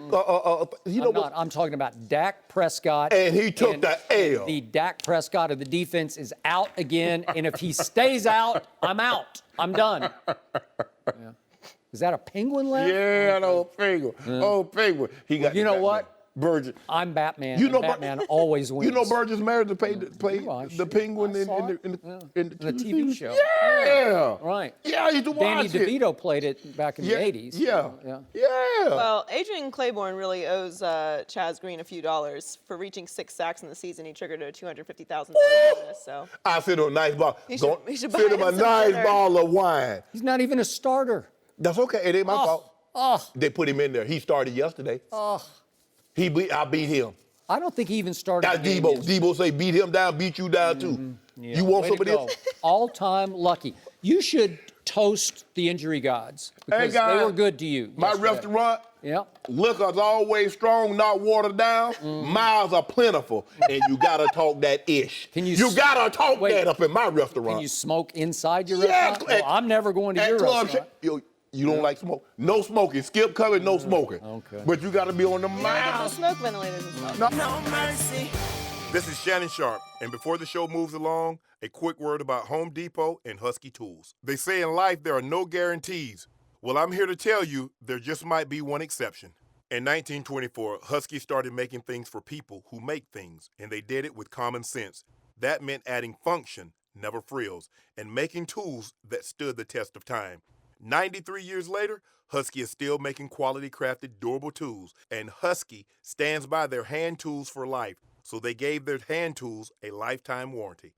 I'm talking about Dak Prescott. And he took the L. The Dak Prescott of the defense is out again, and if he stays out, I'm out. I'm done. Yeah. Is that a penguin laugh? Yeah, an old penguin. Old penguin. He got. You know what? Burgess. I'm Batman. You know, Batman always wins. You know Burgess married to play the penguin in the TV show. Yeah. Right. Yeah, I used to watch Danny it. DeVito played it back in the 80s. Yeah. Well, Adrian Claiborne really owes Chaz Green a few dollars for reaching 6 sacks in the season. He triggered a $250,000 bonus. So I sit on a nice ball. He should buy sit him him a some nice dinner. ball of wine. He's not even a starter. That's okay. It ain't my fault. Oh, They put him in there. He started yesterday. I beat him. I don't think he even started. That's the game Debo. yesterday. Debo say beat him down, beat you down too. Yeah, You want way some to of this? go. All-time lucky. You should toast the injury gods because guys, they were good to you. My yesterday. restaurant, Yep. liquor's always strong, not watered down. Miles are plentiful, and you gotta talk that ish. You gotta talk wait, that up in my restaurant. Can you smoke inside your Yeah, restaurant? Well, I'm never going to at your Club restaurant. You don't like smoke? No smoking. Skip coming, no smoking. Okay. But you gotta be on the get the miles. smoke ventilators and stuff. No mercy. This is Shannon Sharpe, and before the show moves along, a quick word about Home Depot and Husky Tools. They say in life there are no guarantees. Well, I'm here to tell you there just might be one exception. In 1924, Husky started making things for people who make things, and they did it with common sense. That meant adding function, never frills, and making tools that stood the test of time. 93 years later, Husky is still making quality-crafted, durable tools, and Husky stands by their hand tools for life, so they gave their hand tools a lifetime warranty.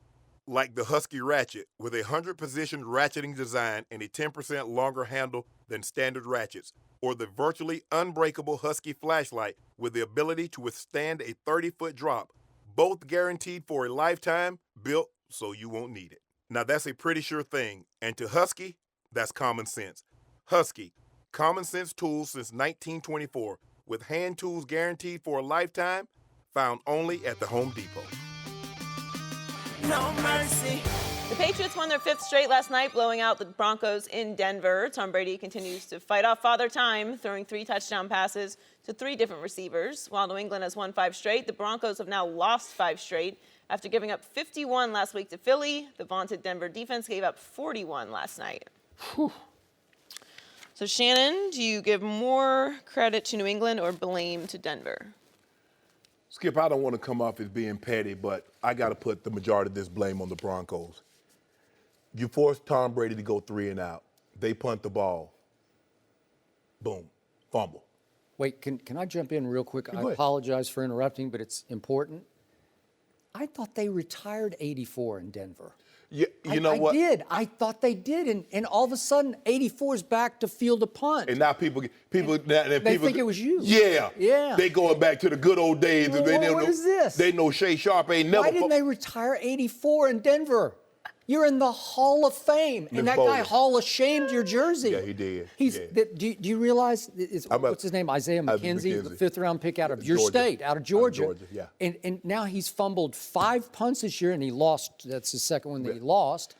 Like the Husky Ratchet, with a 100-position ratcheting design and a 10% longer handle than standard ratchets, or the virtually unbreakable Husky Flashlight with the ability to withstand a 30-foot drop, both guaranteed for a lifetime, built so you won't need it. Now that's a pretty sure thing, and to Husky, that's common sense. Husky, common sense tools since 1924, with hand tools guaranteed for a lifetime, found only at the Home Depot. No mercy. The Patriots won their 5th straight last night, blowing out the Broncos in Denver. Tom Brady continues to fight off Father Time, throwing 3 touchdown passes to 3 different receivers. While New England has won 5 straight, the Broncos have now lost 5 straight after giving up 51 last week to Philly. The vaunted Denver defense gave up 41 last night. Whew. So, Shannon, do you give more credit to New England or blame to Denver? Skip, I don't want to come off as being petty, but I got to put the majority of this blame on the Broncos. You forced Tom Brady to go 3 and out. They punt the ball. Boom. Fumble. Wait, can I jump in real quick? Go I ahead. apologize for interrupting, but it's important. I thought they retired 84 in Denver. You know what? I did. I thought they did, and all of a sudden, 84 is back to field a punt. And now people they think it was you. Yeah. Yeah. They going back to the good old days. Well, And they what know, is this? They know Shay Sharpe ain't never. Why didn't they retire 84 in Denver? You're in the Hall of Fame, and that guy Bowles. Hall of Shamed your jersey. Yeah, he did. He's. Yeah. Do you realize what's his name? Isaiah McKenzie, the 5th-round pick out of your Georgia. state, out of Georgia. Georgia, yeah. And now he's fumbled 5 punts this year, and he lost. That's the second one that he lost.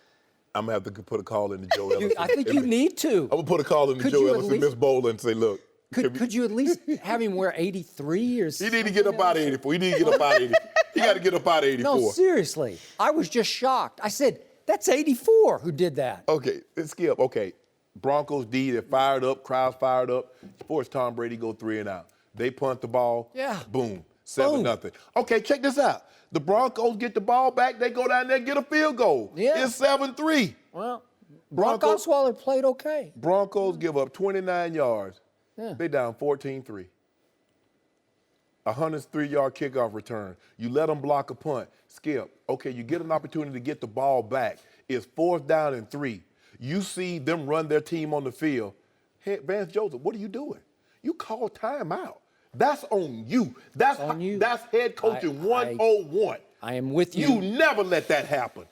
I'm going to have to put a call into Joe Ellison. I think you need to. I'm going to put a call into Could Joe you at Ellison, least- Miss Bowler, and say, look. Could you at least have him wear 83 or He something? need to get up out of 84. He need to get up out of 84. He got to get up out of 84. No, seriously. I was just shocked. I said, that's 84 who did that. Okay, Skip. Okay, Broncos D, they're fired up, crowd's fired up. Forced Tom Brady go 3 and out. They punt the ball. Yeah. Boom. 7-0. Okay, check this out. The Broncos get the ball back. They go down there and get a field goal. Yeah. It's 7-3. Well, Broncos- Osweiler played okay. Broncos give up 29 yards. Yeah. They down 14-3. 103-yard kickoff return. You let them block a punt. Skip. Okay, you get an opportunity to get the ball back. It's 4th down and 3. You see them run their team on the field. Hey, Vance Joseph, what are you doing? You call timeout. That's on you. That's on you. That's head coaching 101. I am with you. You never let that happen.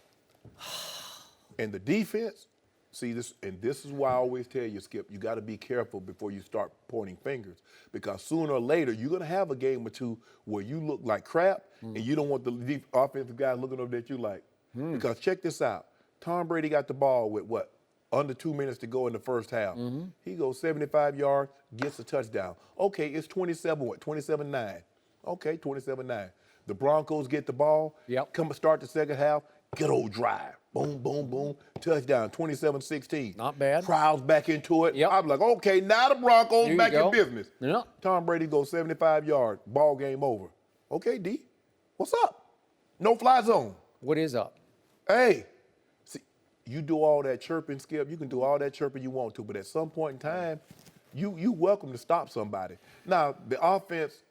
And the defense, see this, and this is why I always tell you, Skip, you got to be careful before you start pointing fingers, because sooner or later you're going to have a game or two where you look like crap, and you don't want the offensive guy looking over at you like. Because check this out, Tom Brady got the ball with what? Under 2 minutes to go in the first half. He goes 75 yards, gets a touchdown. Okay, it's 27-9. Okay, 27-9. The Broncos get the ball. Yep. Come start the second half. Good old drive. Boom, boom, boom. Touchdown, 27-16. Not bad. Crowds back into it. Yep. I'm like, okay, now the Broncos There you back go. in business. Yep. Tom Brady goes 75 yards. Ball game over. Okay, D, what's up? No fly zone. What is up? Hey, see, you do all that chirping, Skip. You can do all that chirping you want to, but at some point in time, you welcome to stop somebody. Now, the offense,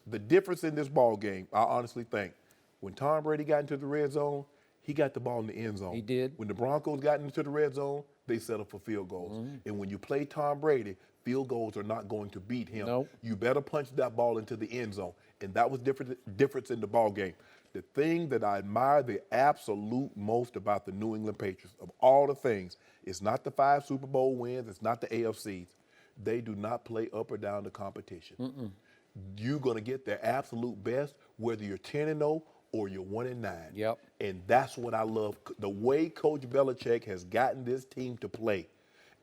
the difference in this ball game, I honestly think, when Tom Brady got into the red zone, he got the ball in the end zone. He did. When the Broncos got into the red zone, they settled for field goals. And when you play Tom Brady, field goals are not going to beat him. Nope. You better punch that ball into the end zone. And that was difference in the ball game. The thing that I admire the absolute most about the New England Patriots, of all the things, is not the 5 Super Bowl wins, it's not the AFCs. They do not play up or down the competition. You're going to get their absolute best, whether you're 10-0 or you're 1-9. Yep. And that's what I love. The way Coach Belichick has gotten this team to play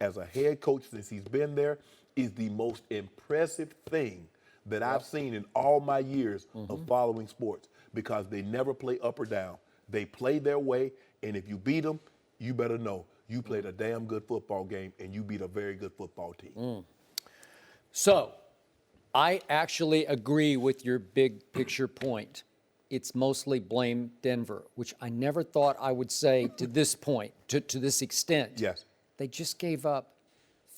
as a head coach since he's been there is the most impressive thing that I've seen in all my years of following sports, because they never play up or down. They play their way, and if you beat them, you better know you played a damn good football game and you beat a very good football team. So, I actually agree with your big picture point. It's mostly blame Denver, which I never thought I would say to this point, to this extent. Yes. They just gave up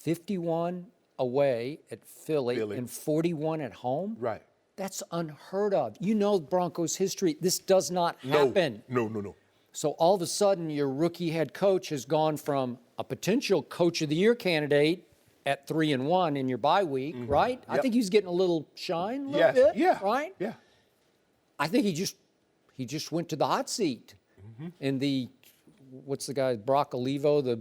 51 away at Philly and 41 at home. Right. That's unheard of. You know Broncos history. This does not happen. No. So all of a sudden, your rookie head coach has gone from a potential coach of the year candidate at 3-1 in your bye week, right? I think he's getting a little shine, a little bit, Yeah. right? Yeah. I think he just went to the hot seat. And what's the guy, Brock Olivo, the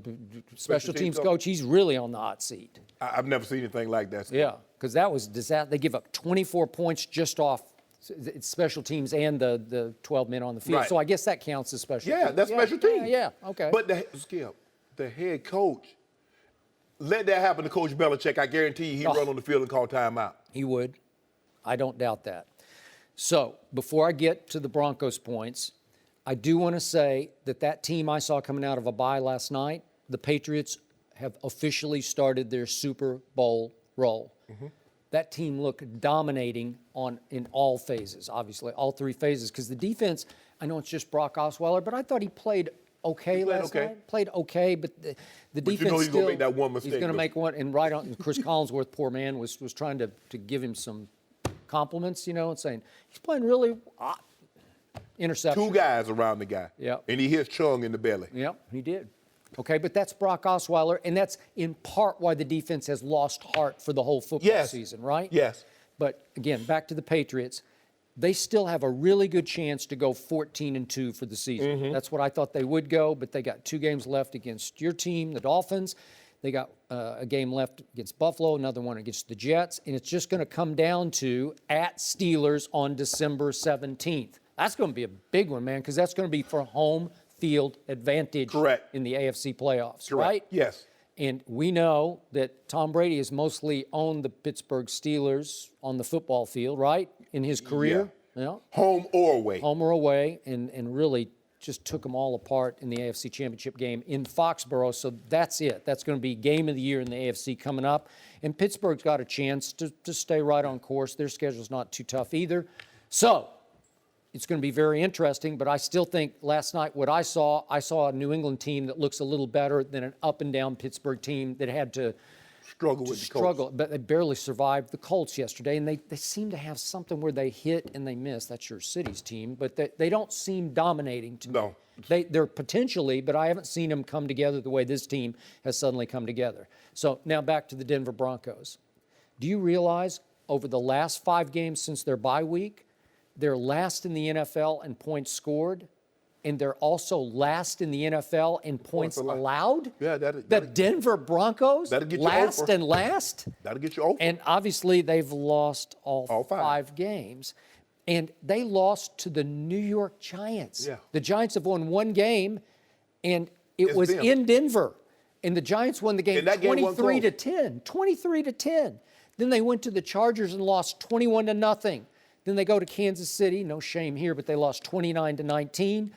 special teams coach, he's really on the hot seat. I've never seen anything like that. Yeah, because that was disaster. They give up 24 points just off It's special teams and the 12 men on the field. Right. So I guess that counts as special Yeah, teams. that's special teams. Yeah, okay. But the head coach, let that happen to Coach Belichick. I guarantee you he'd run on the field and call timeout. He would. I don't doubt that. So before I get to the Broncos points, I do want to say that team I saw coming out of a bye last night, the Patriots have officially started their Super Bowl role. Mm-hmm. That team looked dominating in all phases, obviously, all three phases, because the defense, I know it's just Brock Osweiler, but I thought he played okay last night. Played okay, but the defense you know he's still, going to make that one mistake. He's going to make one, and right on. And Chris Collinsworth, poor man, was trying to give him some compliments, and saying he's playing really interception. 2 guys around the guy. Yep. And he hits Chung in the belly. Yep, he did. Okay, but that's Brock Osweiler, and that's in part why the defense has lost heart for the whole football season, right? Yes. But again, back to the Patriots. They still have a really good chance to go 14-2 for the season. Mm-hmm. That's what I thought they would go, but they got 2 games left against your team, the Dolphins. They got a game left against Buffalo, another one against the Jets, and it's just going to come down to at Steelers on December 17th. That's going to be a big one, man, because that's going to be for home field advantage. Correct. In the AFC playoffs, Correct. right? Yes. And we know that Tom Brady has mostly owned the Pittsburgh Steelers on the football field, right, in his career. Yeah. Home or away. Home or away, and really just took them all apart in the AFC Championship game in Foxborough. So that's it. That's going to be game of the year in the AFC coming up. And Pittsburgh's got a chance to stay right on course. Their schedule's not too tough either. So it's going to be very interesting, but I still think last night what I saw a New England team that looks a little better than an up-and-down Pittsburgh team that had to struggle with the Colts. But they barely survived the Colts yesterday, and they seem to have something where they hit and they miss. That's your city's team, but they don't seem dominating to me. They're potentially, but I haven't seen them come together the way this team has suddenly come together. So now back to the Denver Broncos. Do you realize over the last 5 games since their bye week, they're last in the NFL in points scored, and they're also last in the NFL in points allowed? Yeah, the Denver Broncos, that'll get you last over. and last? That'll get you over. And obviously they've lost all 5 games. And they lost to the New York Giants. Yeah. The Giants have won 1 game, and it was in Denver. And the Giants won the game 23-10. 23-10. Then they went to the Chargers and lost 21-0. Then they go to Kansas City, no shame here, but they lost 29-19.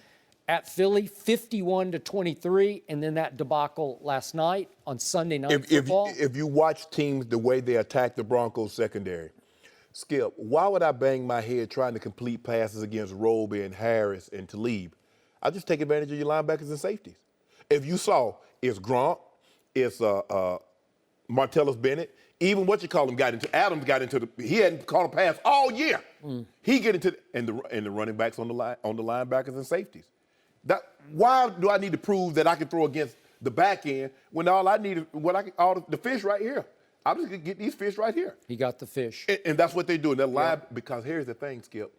At Philly, 51-23, and then that debacle last night on Sunday Night Football. If you watch teams the way they attack the Broncos secondary, Skip, why would I bang my head trying to complete passes against Roby and Harris and Talib? I just take advantage of your linebackers and safeties. If you saw, it's Gronk, it's Martellus Bennett. Even Adams got into he hadn't caught a pass all year. He get into and the running backs on the linebackers and safeties. Why do I need to prove that I can throw against the back end when all I need is the fish right here? I'm just gonna get these fish right here. He got the fish. And that's what they do in that line, because here's the thing, Skip.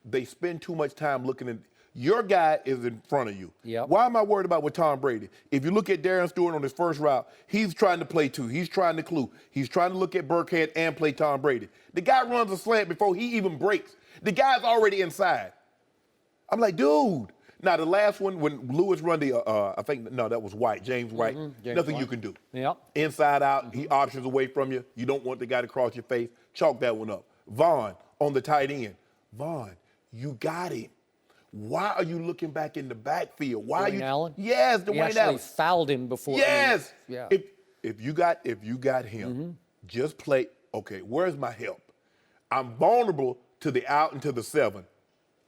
They spend too much time looking at your guy is in front of you. Yep. Why am I worried about with Tom Brady? If you look at Darren Stewart on his first route, he's trying to play 2. He's trying to clue. He's trying to look at Burkhead and play Tom Brady. The guy runs a slant before he even breaks. The guy's already inside. I'm like, dude. Now, the last one, when Lewis run that was White, James White, nothing you can do. Yep. Inside out, he options away from you. You don't want the guy to cross your face. Chalk that one up. Vaughn on the tight end. Vaughn, you got him. Why are you looking back in the backfield? Why Dwayne are you? Allen? Yes, Dwayne Allen. He actually fouled him before. Yes. Yeah. If you got him, just play. Okay, where's my help? I'm vulnerable to the out and to the 7.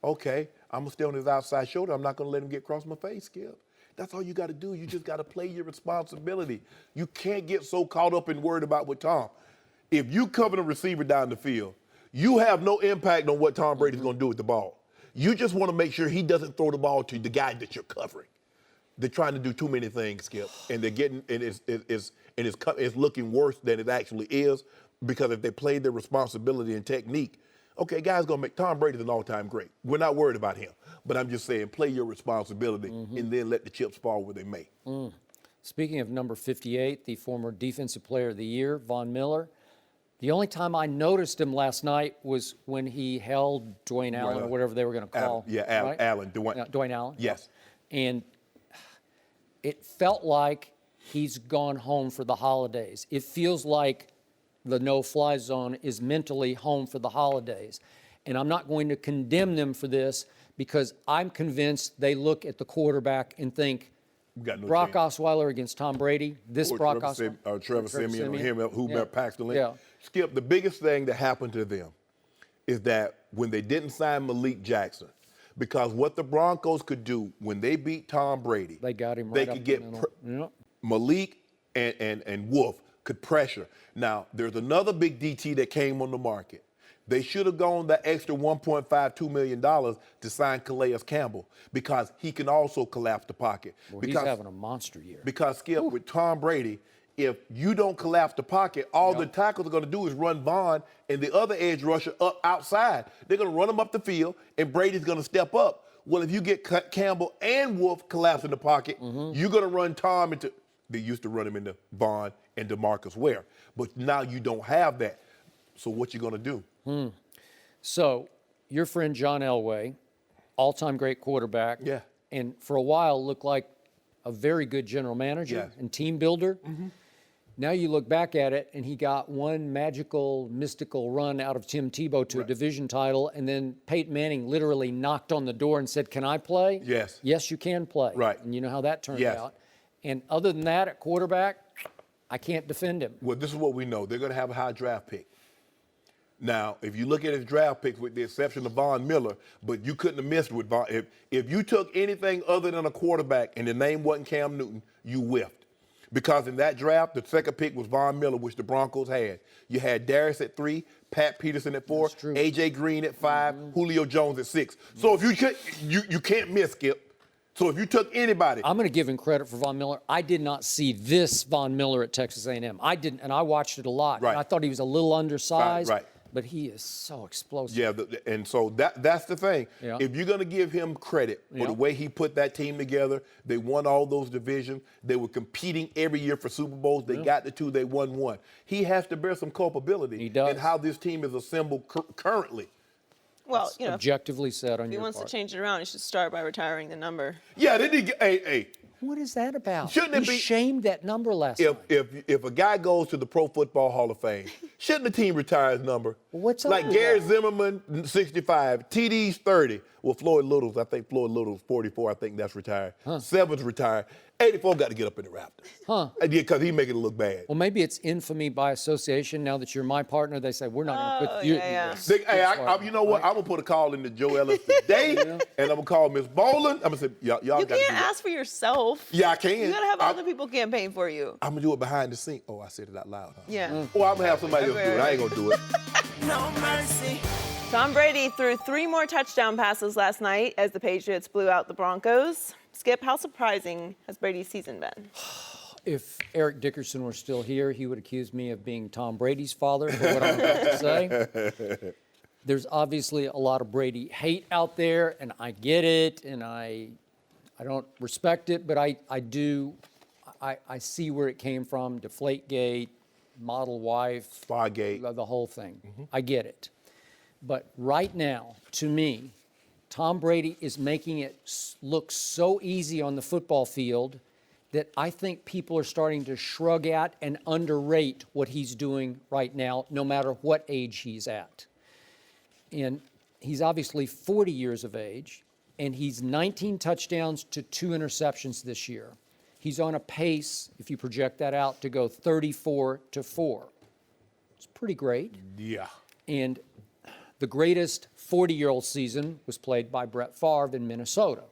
Okay, I'm gonna stay on his outside shoulder. I'm not gonna let him get across my face, Skip. That's all you got to do. You just got to play your responsibility. You can't get so caught up and worried about what Tom. If you cover the receiver down the field, you have no impact on what Tom Brady's gonna do with the ball. You just want to make sure he doesn't throw the ball to the guy that you're covering. They're trying to do too many things, Skip, and they're getting it's looking worse than it actually is, because if they played their responsibility and technique, okay, guys gonna make Tom Brady's an all-time great. We're not worried about him, but I'm just saying play your responsibility and then let the chips fall where they may. Speaking of number 58, the former Defensive Player of the Year, Von Miller, The only time I noticed him last night was when he held Dwayne Allen or whatever they were going to call. Right? Allen. Dwayne Allen. Yes. And it felt like he's gone home for the holidays. It feels like the no-fly zone is mentally home for the holidays. And I'm not going to condemn them for this because I'm convinced they look at the quarterback and think, Brock Osweiler against Tom Brady, this Brock Osweiler. Or Trevor Siemian, or him, who Paxton Lynch. Yeah. Skip, the biggest thing that happened to them is that when they didn't sign Malik Jackson, because what the Broncos could do when they beat Tom Brady, they got him they right could get Malik and Wolf could pressure. Now, there's another big DT that came on the market. They should have gone that extra $1.52 million to sign Calais Campbell because he can also collapse the pocket. Well, because he's having a monster year. Because, Skip, with Tom Brady, if you don't collapse the pocket, all the tackles are going to do is run Vaughn and the other edge rusher up outside. They're going to run them up the field, and Brady's going to step up. Well, if you get Campbell and Wolf collapsing the pocket, you're going to run Tom into – they used to run him into Vaughn and DeMarcus Ware. But now you don't have that. So what you going to do? So your friend John Elway, all-time great quarterback, and for a while looked like a very good general manager and team builder. Now you look back at it, and he got one magical, mystical run out of Tim Tebow to a division title, and then Peyton Manning literally knocked on the door and said, "Can I play?" Yes. Yes, you can play. Right. And you know how that turned out. And other than that, at quarterback, I can't defend him. Well, this is what we know. They're going to have a high draft pick. Now, if you look at his draft picks, with the exception of Von Miller, but you couldn't have missed with Von. If you took anything other than a quarterback and the name wasn't Cam Newton, you whiffed. Because in that draft, the second pick was Von Miller, which the Broncos had. You had Darius at 3, Pat Peterson at 4, A.J. Green at 5, Julio Jones at 6. So if you can't miss, Skip. So if you took anybody. I'm going to give him credit for Von Miller. I did not see this Von Miller at Texas A&M. I didn't, and I watched it a lot. Right. And I thought he was a little undersized. Right. But he is so explosive. Yeah, and so that's the thing. Yeah. If you're going to give him credit for the way he put that team together, they won all those divisions. They were competing every year for Super Bowls. They got the 2, they won 1. He has to bear some culpability in how this team is assembled currently. Well, you know, objectively said on if he your wants part. to change it around, he should start by retiring the number. Yeah, they did. Hey. What is that about? Shouldn't it he be shamed that number last night. If a guy goes to the Pro Football Hall of Fame, shouldn't the team retire his number? Well, what's up like with Gary that? Zimmerman, 65, TD's 30. Well, Floyd Little's 44. I think that's retired. 7's retired. 84 got to get up in the Raptors. Yeah, because he's making it look bad. Well, maybe it's infamy by association. Now that you're my partner, they say, we're not going to put you. You know what? I'm going to put a call into Joe Ellis today, and I'm going to call Miss Boland. I'm going to say, y'all got to do You can't ask for yourself. Yeah, I can. You got to have other people campaign for you. I'm going to do it behind the scenes. Oh, I said it out loud, huh? Yeah. Well, I'm going to have somebody else do it. I ain't going to do it. No mercy. Tom Brady threw 3 more touchdown passes last night as the Patriots blew out the Broncos. Skip, how surprising has Brady's season been? If Eric Dickerson were still here, he would accuse me of being Tom Brady's father for what I'm about to say. There's obviously a lot of Brady hate out there, and I get it, and I don't respect it, but I see where it came from, Deflategate, model wife, Spygate, the whole thing. I get it. But right now, to me, Tom Brady is making it look so easy on the football field that I think people are starting to shrug at and underrate what he's doing right now, no matter what age he's at. And he's obviously 40 years of age, and he's 19 touchdowns to 2 interceptions this year. He's on a pace, if you project that out, to go 34-4. It's pretty great. Yeah. And the greatest 40-year-old season was played by Brett Favre in Minnesota,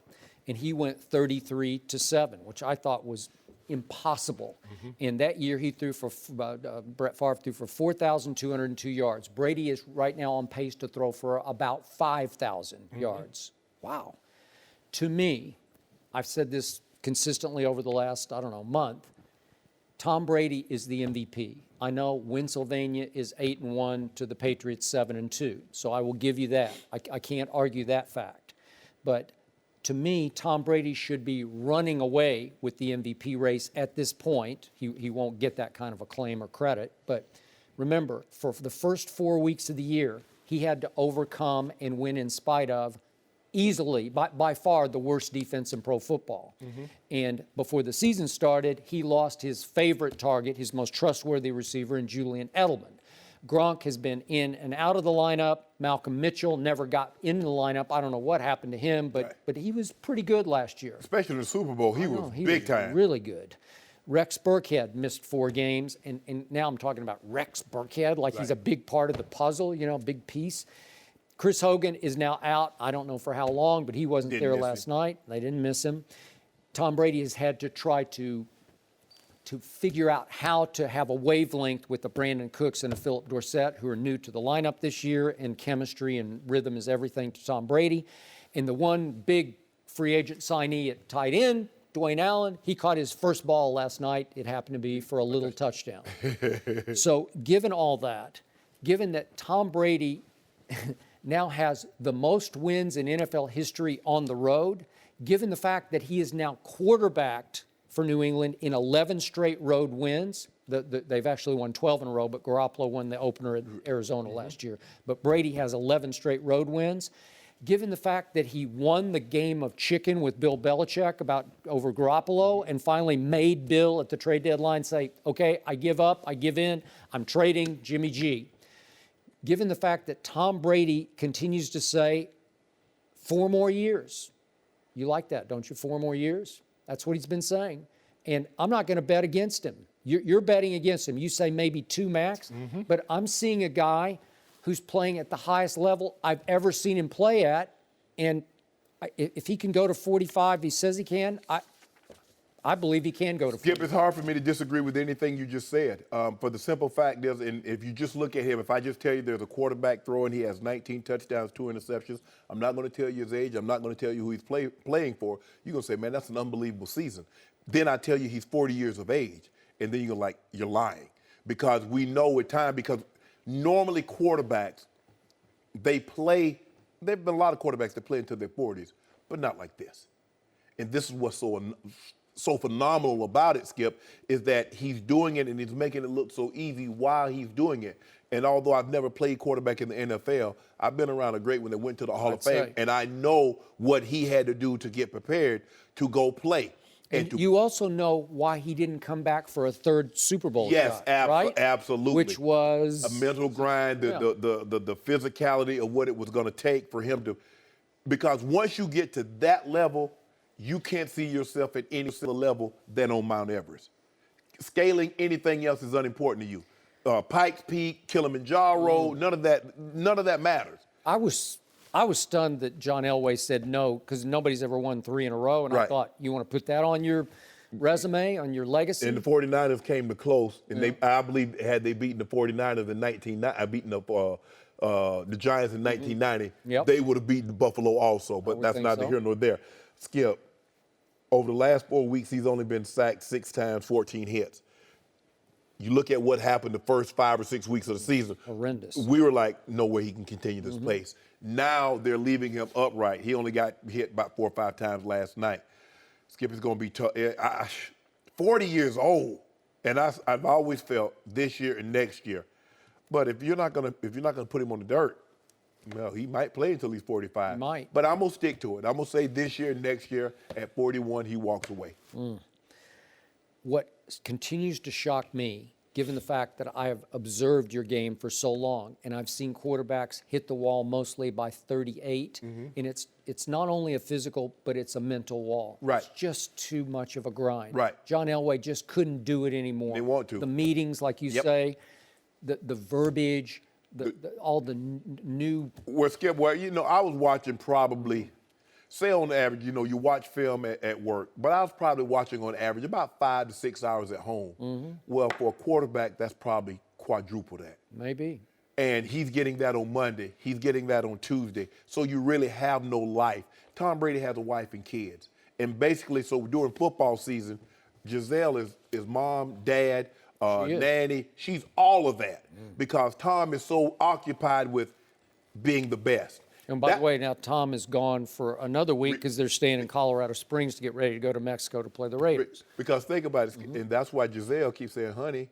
and he went 33-7, which I thought was impossible. And that year he threw for Brett Favre threw for 4,202 yards. Brady is right now on pace to throw for about 5,000 yards. Wow. To me, I've said this consistently over the last, month, Tom Brady is the MVP. I know Pennsylvania is 8-1 to the Patriots 7-2, so I will give you that. I can't argue that fact. But to me, Tom Brady should be running away with the MVP race at this point. He won't get that kind of acclaim or credit, but remember, for the first 4 weeks of the year, he had to overcome and win in spite of easily, by far, the worst defense in pro football. And before the season started, he lost his favorite target, his most trustworthy receiver, in Julian Edelman. Gronk has been in and out of the lineup. Malcolm Mitchell never got in the lineup. I don't know what happened to him, but he was pretty good last year. Especially in the Super Bowl, he was big time. Really good. Rex Burkhead missed 4 games, and now I'm talking about Rex Burkhead like he's a big part of the puzzle, a big piece. Chris Hogan is now out. I don't know for how long, but he wasn't there last night. They didn't miss him. Tom Brady has had to try to figure out how to have a wavelength with the Brandon Cooks and a Philip Dorsett, who are new to the lineup this year, and chemistry and rhythm is everything to Tom Brady. And the one big free agent signee at tight end, Dwayne Allen, he caught his first ball last night. It happened to be for a little touchdown. So given all that, given that Tom Brady now has the most wins in NFL history on the road, given the fact that he is now quarterbacked for New England in 11 straight road wins. They've actually won 12 in a row, but Garoppolo won the opener at Arizona last year. But Brady has 11 straight road wins. Given the fact that he won the game of chicken with Bill Belichick over Garoppolo and finally made Bill at the trade deadline say, okay, I give up, I give in, I'm trading Jimmy G. Given the fact that Tom Brady continues to say, 4 more years. You like that, don't you? 4 more years? That's what he's been saying. And I'm not going to bet against him. You're betting against him. You say maybe 2 max, but I'm seeing a guy who's playing at the highest level I've ever seen him play at. And if he can go to 45, he says he can, I believe he can go to 45. Skip, it's hard for me to disagree with anything you just said. For the simple fact is, and if you just look at him, if I just tell you there's a quarterback throwing, he has 19 touchdowns, 2 interceptions. I'm not going to tell you his age. I'm not going to tell you who he's playing for. You're going to say, man, that's an unbelievable season. Then I tell you he's 40 years of age. And then you're like, you're lying. Because we know with time, because normally quarterbacks, there have been a lot of quarterbacks that play until their 40s, but not like this. And this is what's so phenomenal about it, Skip, is that he's doing it and he's making it look so easy while he's doing it. And although I've never played quarterback in the NFL, I've been around a great one that went to the Hall of Fame, and I know what he had to do to get prepared to go play. And you also know why he didn't come back for a 3rd Super Bowl shot, right? Absolutely. Which was a mental grind, the physicality of what it was going to take for him to, because once you get to that level, you can't see yourself at any other level than on Mount Everest. Scaling anything else is unimportant to you. Pikes Peak, Kilimanjaro, none of that matters. I was stunned that John Elway said no, because nobody's ever won 3 in a row, and I thought, you want to put that on your resume, on your legacy? And the 49ers came to close, and I believe had they beaten the 49ers in beaten up the Giants in 1990, they would have beaten Buffalo also, but that's neither here nor there. Skip, over the last 4 weeks, he's only been sacked 6 times, 14 hits. You look at what happened the first 5 or 6 weeks of the season. Horrendous. We were like, no way he can continue this pace. Now they're leaving him upright. He only got hit about 4 or 5 times last night. Skip is going to be tough. 40 years old, and I've always felt this year and next year. But if you're not gonna put him on the dirt, well, he might play until he's 45. He might. But I'm gonna stick to it. I'm gonna say this year and next year at 41 he walks away. What continues to shock me, given the fact that I have observed your game for so long, and I've seen quarterbacks hit the wall mostly by 38, and it's not only a physical, but it's a mental wall. Right. It's just too much of a grind. Right. John Elway just couldn't do it anymore. They want to. The meetings, like you say, the verbiage, all the new. Well, Skip, I was watching probably, say on average, you watch film at work, but I was probably watching on average about 5 to 6 hours at home. Well, for a quarterback, that's probably quadruple that. Maybe. And he's getting that on Monday. He's getting that on Tuesday. So you really have no life. Tom Brady has a wife and kids. And basically, so during football season, Giselle is mom, dad, nanny. She's all of that because Tom is so occupied with being the best. And by the way, now Tom is gone for another week because they're staying in Colorado Springs to get ready to go to Mexico to play the Raiders. Because think about it, and that's why Giselle keeps saying, honey,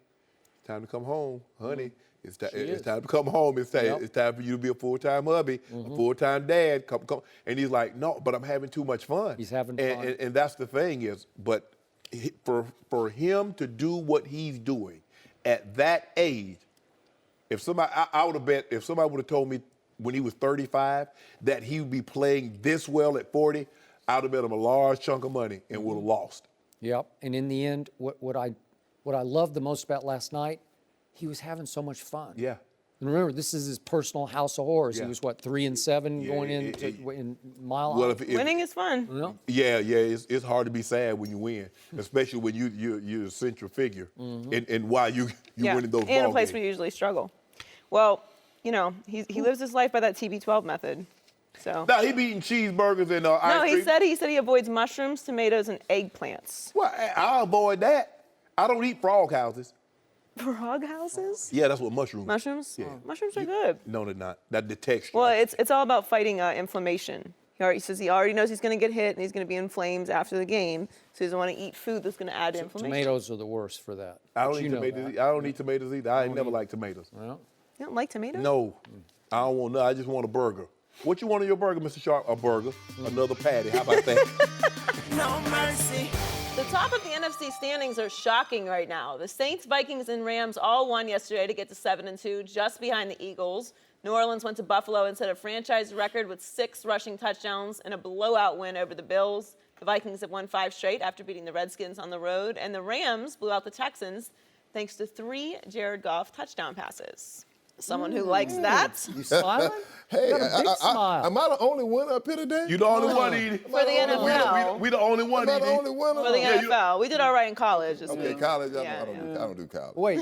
time to come home, honey. It's time to come home. It's time for you to be a full-time hubby, a full-time dad. Come. And he's like, no, but I'm having too much fun. He's having fun. And that's the thing is, but for him to do what he's doing at that age, if somebody, I would have bet, if somebody would have told me when he was 35 that he would be playing this well at 40, I would have bet him a large chunk of money and would have lost. Yep. And in the end, what I loved the most about last night, he was having so much fun. Yeah. And remember, this is his personal house of horrors. Yeah. He was, 3-7 going in Mile High? Well, Winning is fun. Yeah, it's hard to be sad when you win, especially when you're a central figure, and why you're winning those ball and a place games. where you usually struggle. Well, he lives his life by that TB12 method. So. Now he be eating cheeseburgers and ice cream. No, he said he avoids mushrooms, tomatoes, and eggplants. Well, I'll avoid that. I don't eat frog houses. Frog houses? Yeah, that's what mushrooms. Mushrooms? Yeah. Oh, mushrooms are good. No, they're not. That the texture. Well, it's all about fighting inflammation. He says he already knows he's going to get hit and he's going to be in flames after the game, so he doesn't want to eat food that's going to add inflammation. Tomatoes are the worst for that. I don't eat tomatoes. I don't eat tomatoes either. I ain't never liked tomatoes. Well, You don't like tomatoes? No, I don't want none. I just want a burger. What you want in your burger, Mr. Sharpe? A burger, another patty. How about that? No mercy. The top of the NFC standings are shocking right now. The Saints, Vikings, and Rams all won yesterday to get to 7-2, just behind the Eagles. New Orleans went to Buffalo and set a franchise record with 6 rushing touchdowns and a blowout win over the Bills. The Vikings have won 5 straight after beating the Redskins on the road, and the Rams blew out the Texans thanks to 3 Jared Goff touchdown passes. Someone who likes that. you smiling? Hey, You got a big smile. am I the only one up here today? You the only one, Edie. For the NFL. We the only one, Am I the Edie. only one? For the NFL. We did all right in college. Okay, college. I don't do college. Wait,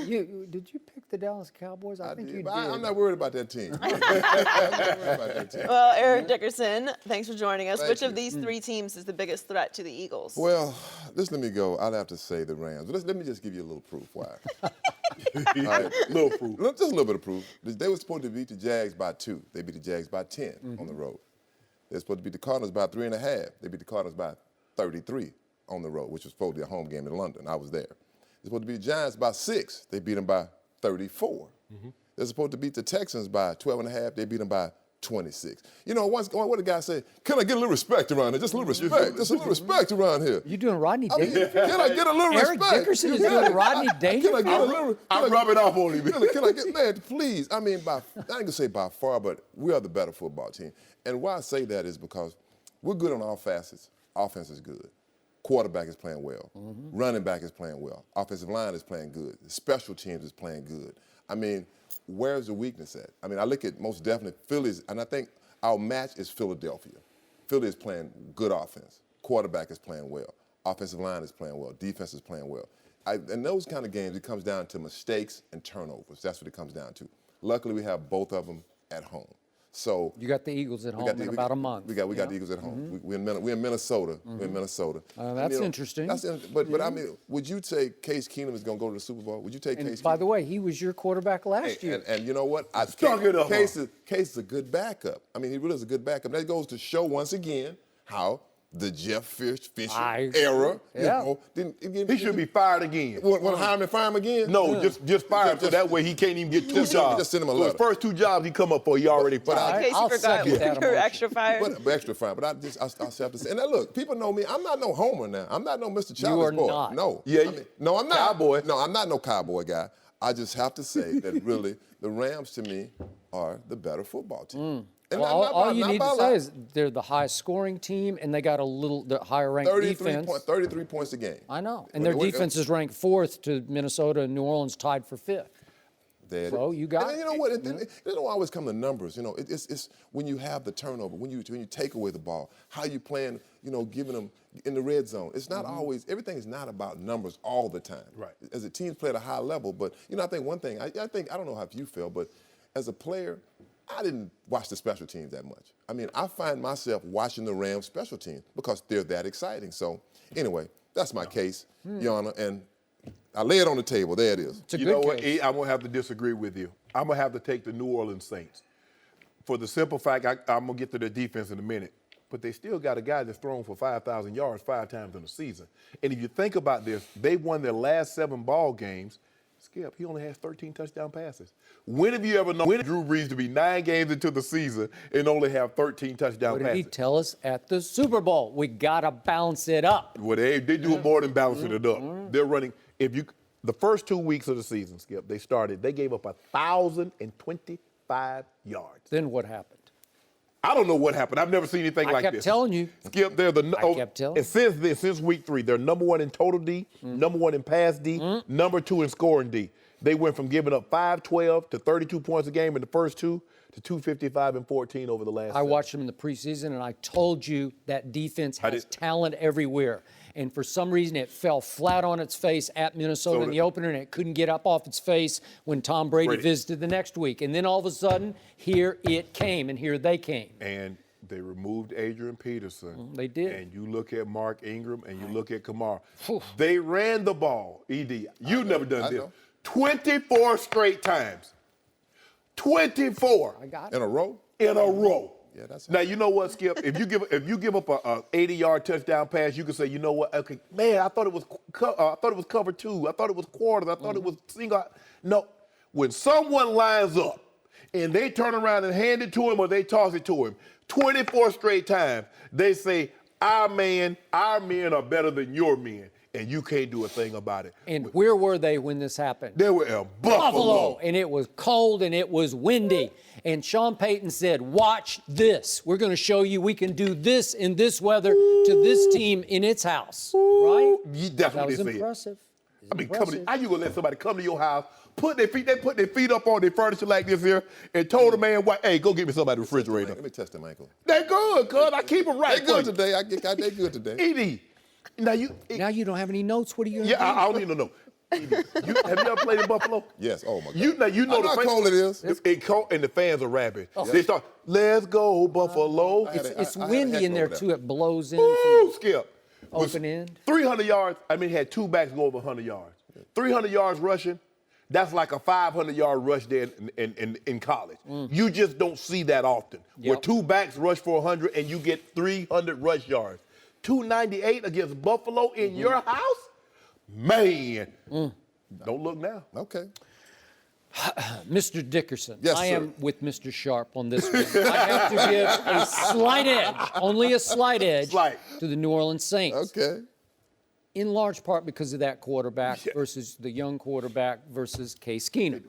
did you pick the Dallas Cowboys? I think you did. I'm not worried about that team. I'm not worried about that team. Well, Eric Dickerson, thanks for joining us. Thank Which of you. these 3 teams is the biggest threat to the Eagles? Well, let me go. I'll have to say the Rams. Let me just give you a little proof why. All right, Little proof. just a little bit of proof. They were supposed to beat the Jags by 2. They beat the Jags by 10 on the road. They're supposed to beat the Cardinals by 3.5. They beat the Cardinals by 33 on the road, which was supposed to be a home game in London. I was there. They're supposed to beat the Giants by 6. They beat them by 34. They're supposed to beat the Texans by 12.5. They beat them by 26. You know, what the guy said, can I get a little respect around here? Just a little respect. Just a little respect around here. You doing Rodney I mean, Dangerfield? can I get a little Eric respect? Dickerson is doing Rodney Can I get a Dangerfield? little? I rub it off on him. Can I get, man, please. I mean, I ain't gonna say by far, but we are the better football team. And why I say that is because we're good on all facets. Offense is good. Quarterback is playing well. Running back is playing well. Offensive line is playing good. Special teams is playing good. I mean, where's the weakness at? I mean, I look at most definitely Phillies, and I think our match is Philadelphia. Philly is playing good offense. Quarterback is playing well. Offensive line is playing well. Defense is playing well. In those kind of games, it comes down to mistakes and turnovers. That's what it comes down to. Luckily, we have both of them at home. So You got the Eagles at home in about a month. We got the Eagles at home. We're in Minnesota. We're in Minnesota. That's interesting. But I mean, would you say Case Keenum is going to go to the Super Bowl? Would you take Case And Keenum? by the way, he was your quarterback last year. And you know what? Case is a good backup. I mean, he really is a good backup. That goes to show once again how the Jeff Fisher era, He should be fired again. Want to hire him and fire him again? No, just fire him so that way he can't even get 2 jobs. Just send him a So letter. his first 2 jobs he come up for, he already fired. In case you I'll forgot, second that you're emotion. extra fired. But extra fine. But I have to say, and now look, people know me. I'm not no homer now. I'm not no Mr. Childish are boy. not. No. Yeah, no, I'm not. Cowboy. No, I'm not no cowboy guy. I just have to say that really, the Rams to me are the better football team. And All you need to say is they're the highest scoring team, and they got the higher ranked 33 defense. 33 points a game. I know. And their defense is ranked 4th to Minnesota and New Orleans tied for 5th. So you got and you know what? It don't always come to numbers. You know, it's when you have the turnover, when you take away the ball, how you playing. You know, giving them in the red zone. It's not always. Everything is not about numbers all the time. Right. As the teams play at a high level, but you know, I think one thing. I don't know how you feel, but as a player, I didn't watch the special teams that much. I mean, I find myself watching the Rams special teams because they're that exciting. So anyway, that's my case, Your Honor, and I lay it on the table. There it is. It's a You good know what, case. E, I'm going to have to disagree with you. I'm going to have to take the New Orleans Saints. For the simple fact, I'm going to get to their defense in a minute, but they still got a guy that's thrown for 5,000 yards 5 times in a season. And if you think about this, they won their last 7 ball games Skip, he only has 13 touchdown passes. When have you ever known Drew Brees to be 9 games into the season and only have 13 touchdown What passes? did he tell us at the Super Bowl? We got to balance it up. Well, they do more than balancing it up. They're running. The first 2 weeks of the season, Skip, they gave up 1,025 yards. Then what happened? I don't know what happened. I've never seen anything like this. I kept telling you. Skip, they're kept telling and since week 3, they're number 1 in total D, number 1 in pass D, number 2 in scoring D. They went from giving up 512 to 32 points a game in the first 2 to 255 and 14 over the last. I watched them in the preseason, and I told you that defense has talent everywhere. And for some reason, it fell flat on its face at Minnesota in the opener, and it couldn't get up off its face when Tom Brady visited the next week. And then all of a sudden, here it came, and here they came. And they removed Adrian Peterson. They did. And you look at Mark Ingram, and you look at Kamara. They ran the ball, ED. You've never done this. 24 straight times. 24. I got it. In a row? In a row. Yeah, that's now you know what, Skip. If you give up a 80-yard touchdown pass, you can say, you know what? Okay, man, I thought it was cover 2. I thought it was quarters. I thought it was single. No, when someone lines up and they turn around and hand it to him or they toss it to him, 24 straight times, they say, our men are better than your men. And you can't do a thing about it. And where were they when this happened? They were in Buffalo. And it was cold and it was windy. And Sean Payton said, watch this. We're going to show you we can do this in this weather to this team in its house. Right? That's that what was they said. impressive. I mean, how you going to let somebody come to your house, put their feet up on their furniture like this here, and told the man, hey, go get me somebody refrigerator. Let me test them ankle. They're good, cuz. I keep them right. They're good today. They good today. Edie. Now you don't have any notes. What are you going to do? I don't need no note. Have you ever played in Buffalo? Yes. Oh, my God. You know how cold it is. It's cold, and the fans are rabid. They start, let's go, Buffalo. It's windy in there, too. It blows in. Woo, Skip. Open end. 300 yards. Had 2 backs go over 100 yards. 300 yards rushing. That's like a 500-yard rush there in college. You just don't see that often. Where 2 backs rush for 100 and you get 300 rush yards. 298 against Buffalo in your house? Man. Don't look now. Okay. Mr. Dickerson, Yes, I sir. am with Mr. Sharpe on this one. I have to give a slight edge, only a slight edge, to the New Orleans Saints. Okay. In large part because of that quarterback versus the young quarterback versus Case Keenum.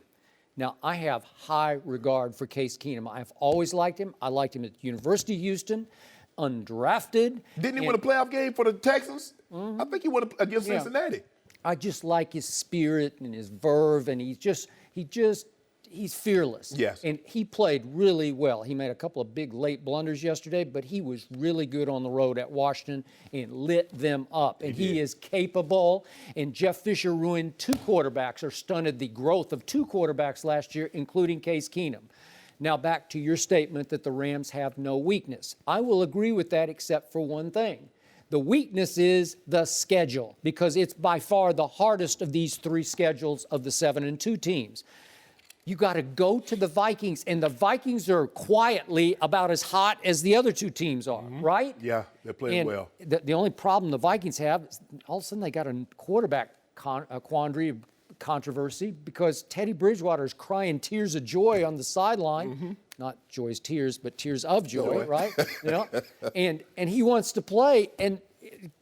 Now, I have high regard for Case Keenum. I've always liked him. I liked him at the University of Houston, undrafted. Didn't he win a playoff game for the Texans? I think he won against Cincinnati. I just like his spirit and his verve, and he's fearless. Yes. And he played really well. He made a couple of big late blunders yesterday, but he was really good on the road at Washington and lit them up. And he is capable. And Jeff Fisher ruined 2 quarterbacks or stunted the growth of 2 quarterbacks last year, including Case Keenum. Now back to your statement that the Rams have no weakness. I will agree with that except for one thing. The weakness is the schedule, because it's by far the hardest of these 3 schedules of the 7-2 teams. You got to go to the Vikings, and the Vikings are quietly about as hot as the other 2 teams are, right? Yeah, they're playing And well. The only problem the Vikings have is all of a sudden they got a quarterback quandary, controversy, because Teddy Bridgewater is crying tears of joy on the sideline. Not joy's tears, but tears of joy, right? And he wants to play, and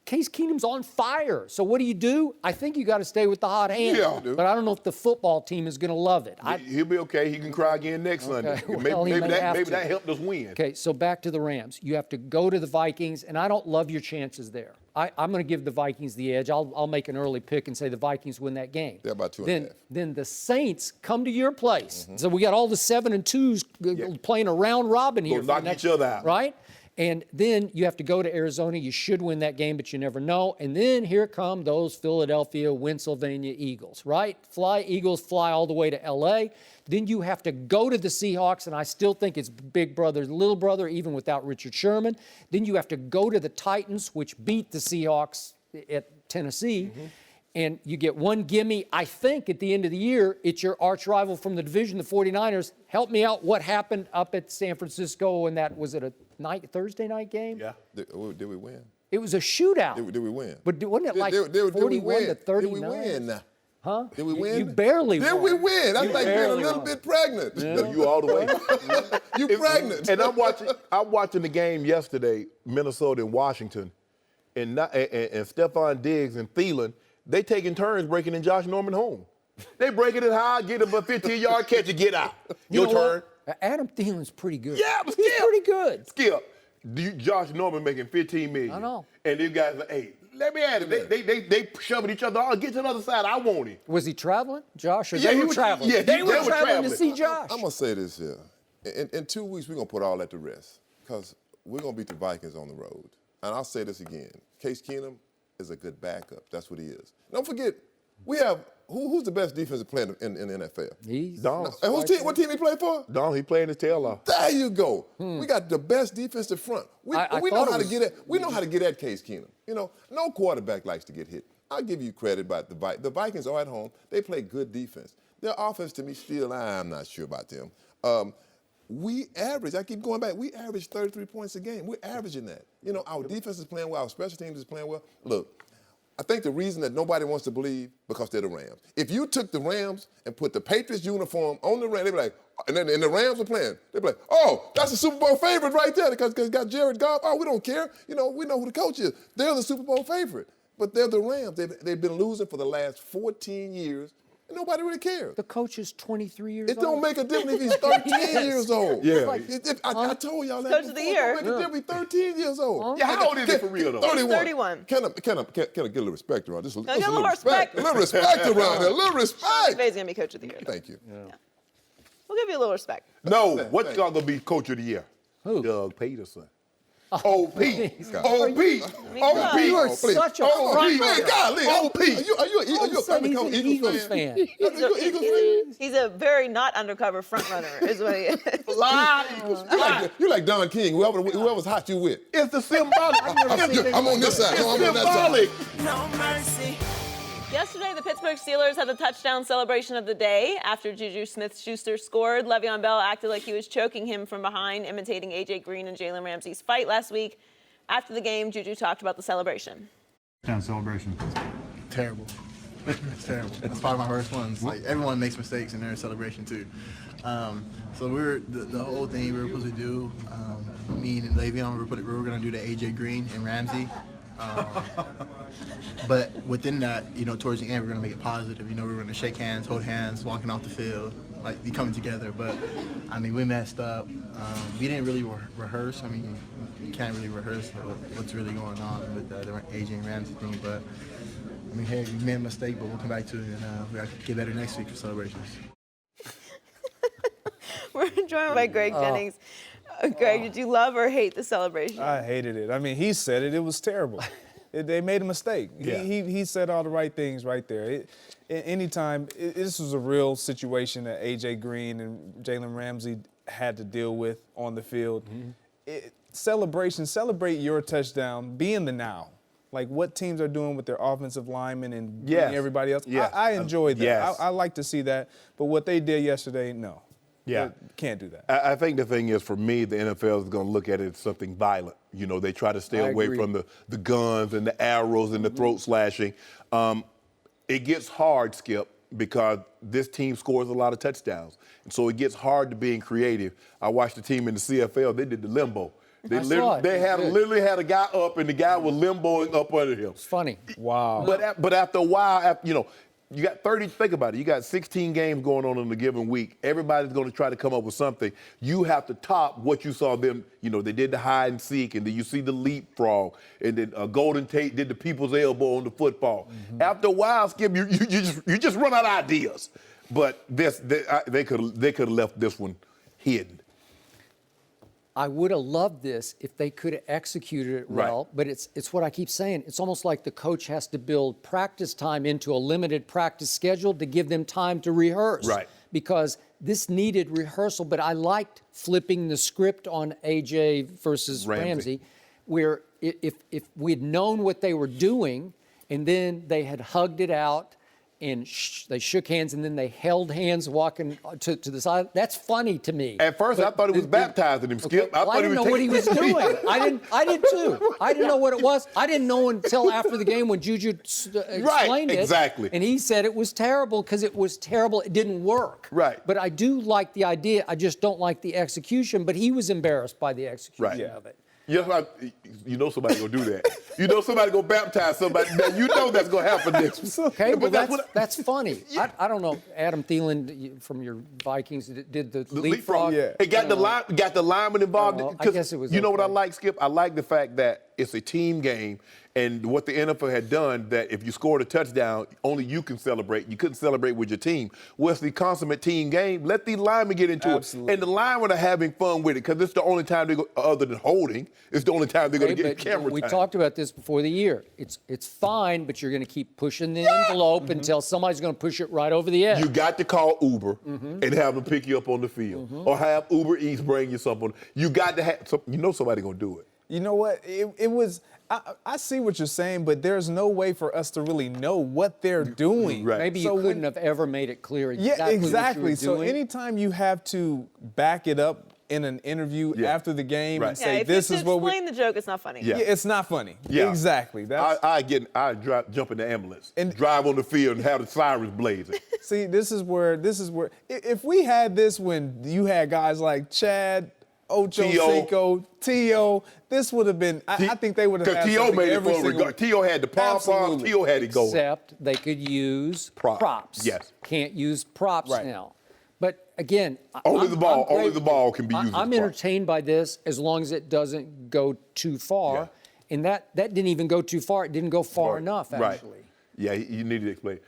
Case Keenum's on fire. So what do? I think you got to stay with the hot hand. Yeah. But I don't know if the football team is going to love it. He'll be okay. He can cry again next Sunday. Well, maybe that helped us win. Okay, so back to the Rams. You have to go to the Vikings, and I don't love your chances there. I'm going to give the Vikings the edge. I'll make an early pick and say the Vikings win that game. They're about 2.5. Then the Saints come to your place. So we got all the 7-2s playing a round robin here. Go knock each other out. Right? And then you have to go to Arizona. You should win that game, but you never know. And then here come those Philadelphia, Pennsylvania Eagles, right? Eagles fly all the way to L.A. Then you have to go to the Seahawks, and I still think it's big brother, little brother, even without Richard Sherman. Then you have to go to the Titans, which beat the Seahawks at Tennessee. And you get one gimme. I think at the end of the year, it's your arch rival from the division, the 49ers. Help me out. What happened up at San Francisco? And that was it a Thursday night game? Yeah. Did we win? It was a shootout. Did we win? But wasn't it like did we 41 win? to 39? Did we win? Huh? Did we win? You barely Did won. we win? That's like being a barely little won. bit pregnant. You all the way. You pregnant. And I'm watching the game yesterday, Minnesota and Washington, and Stephon Diggs and Thielen, they taking turns breaking in Josh Norman home. They breaking it high, get him a 15-yard catch and get out. Your turn. Adam Thielen's pretty good. Yeah, but he's pretty good. Skip. Josh Norman making $15 million. I know. And these guys are, hey, let me at it. They shoving each other. I'll get to the other side. I want him. Was he traveling, Josh, or Yeah, they he were was- traveling? yeah, they were they were traveling to traveling. see Josh. I'm going to say this here. In 2 weeks, we're going to put all that to rest because we're going to beat the Vikings on the road. And I'll say this again. Case Keenum is a good backup. That's what he is. Don't forget, we have who's the best defensive player in the NFL? He's Don. And what team he play for? Don, he playing his tail off. There you go. We got the best defensive front. We I know thought how it to was- get at. We know how to get at Case Keenum. You know, no quarterback likes to get hit. I'll give you credit about the Vikings are at home. They play good defense. Their offense, to me, still I'm not sure about them. We average. I keep going back. We average 33 points a game. We're averaging that. You know, our defense is playing well. Our special teams is playing well. Look, I think the reason that nobody wants to believe because they're the Rams. If you took the Rams and put the Patriots uniform on the Rams, they'd be like, and the Rams are playing. They'd be like, oh, that's a Super Bowl favorite right there because it's got Jared Goff. Oh, we don't care. You know, we know who the coach is. They're the Super Bowl favorite. But they're the Rams. They've been losing for the last 14 years, and nobody really cares. The coach is 23 years old. It don't make a difference if he's 13 years old. Yeah. I told y'all that Coach of the before. year. It don't make a difference if he's 13 years old. Yeah, how old is he for real, though? 31. 31. Can I get a little respect around this? get a little respect. A little respect around here. A little respect. McVay's going to be coach of the year. Thank you. We'll give you a little respect. No, what's going to be coach of the year? Who? Doug Peterson. OP. OP. You are Oh, please. such a Oh, front man, runner. golly. OP. Are you He's an Eagles fan. Are you an Eagles fan? He's a very not undercover front runner, is what he is. Fly, Eagles, fly. You like Don King, whoever's hot you with. It's the symbolic. I'm on this side. No, I'm on that symbolic. side. No mercy. Yesterday, the Pittsburgh Steelers had the touchdown celebration of the day. After Juju Smith-Schuster scored, Le'Veon Bell acted like he was choking him from behind, imitating A.J. Green and Jalen Ramsey's fight last week. After the game, Juju talked about the celebration. Touchdown celebration. Terrible. It's terrible. That's probably my worst ones. Like, everyone makes mistakes in their celebration too. So we were the whole thing we were supposed to do. Me and Le'Veon, we were going to do the AJ Green and Ramsey. But within that, you know, towards the end, we're going to make it positive. You know, we're going to shake hands, hold hands, walking off the field, like be coming together. But I mean, we messed up. We didn't really rehearse. I mean, you can't really rehearse what's really going on with the AJ and Ramsey thing. But I mean, hey, we made a mistake, but we'll come back to it, and we got to get better next week for celebrations. We're joined by Greg Jennings. Greg, did you love or hate the celebration? I hated it. I mean, he said it. It was terrible. They made a mistake. Yeah. He said all the right things right there. This was a real situation that A.J. Green and Jalen Ramsey had to deal with on the field. Celebrate your touchdown. Be in the now. Like what teams are doing with their offensive linemen and beating everybody else. Yes. I enjoyed that. Yes. I like to see that. But what they did yesterday, no. Yeah. Can't do that. I think the thing is, for me, the NFL is going to look at it as something violent. You know, they try to stay away agree. from the guns and the arrows and the throat slashing. It gets hard, Skip, because this team scores a lot of touchdowns. And so it gets hard to being creative. I watched the team in the CFL. They did the limbo. They literally had a guy up, and the guy was limboing up under him. It's funny. Wow. But after a while, you know, you got 30, think about it, you got 16 games going on in a given week. Everybody's going to try to come up with something. You have to top what you saw them, you know, they did the hide and seek, and then you see the leapfrog, and then Golden Tate did the people's elbow on the football. After a while, Skip, you just run out of ideas. But they could have left this one hidden. I would have loved this if they could have executed it well, but it's what I keep saying. It's almost like the coach has to build practice time into a limited practice schedule to give them time to rehearse. Right. Because this needed rehearsal, but I liked flipping the script on AJ versus Ramsey, where if we'd known what they were doing and then they had hugged it out and they shook hands, and then they held hands walking to the side. That's funny to me. At first, I thought he was baptizing him, Skip. Well, I didn't know what he was doing. I did too. I didn't know what it was. I didn't know until after the game when Juju explained it. Exactly. And he said it was terrible because it was terrible. It didn't work. Right. But I do like the idea. I just don't like the execution. But he was embarrassed by the execution of it. Yes, you know somebody gonna do that. You know somebody gonna baptize somebody. Now you know that's gonna happen next. Okay, well that's funny. I don't know. Adam Thielen from your Vikings did the leapfrog. Yeah. It got the lineman involved. I guess it was. You know what I like, Skip? I like the fact that it's a team game, and what the NFL had done, that if you scored a touchdown, only you can celebrate. You couldn't celebrate with your team. Well, it's the consummate team game. Let the linemen get into it. And the linemen are having fun with it because it's the only time they go, other than holding, it's the only time they're going to get camera time. We talked about this before the year. It's fine, but you're going to keep pushing the envelope until somebody's going to push it right over the edge. You got to call Uber and have them pick you up on the field, or have Uber Eats bring you something. You got to have. You know somebody going to do it. You know what? It was. I see what you're saying, but there's no way for us to really know what they're doing. Right. Maybe you couldn't have ever made it clear exactly Yeah, exactly. what you were So doing. anytime you have to back it up in an interview after the game and say, if this you is what we explain the joke, it's not funny. Yeah. it's not funny. Yeah. Exactly. I jump in the ambulance and drive on the field and have the sirens blazing. See, this is where if we had this when you had guys like Chad, Ocho Cinco, T.O., this would have been, I think they would have had T.O. made it every for single regard. T.O. had the pom-poms, T.O. had it going. Except they could use props. Yes. Can't use props now. But again, Only the ball can be used as I'm props. entertained by this as long as it doesn't go too far. Yeah. And that didn't even go too far. It didn't go far enough, actually. Right. Yeah, you need to explain.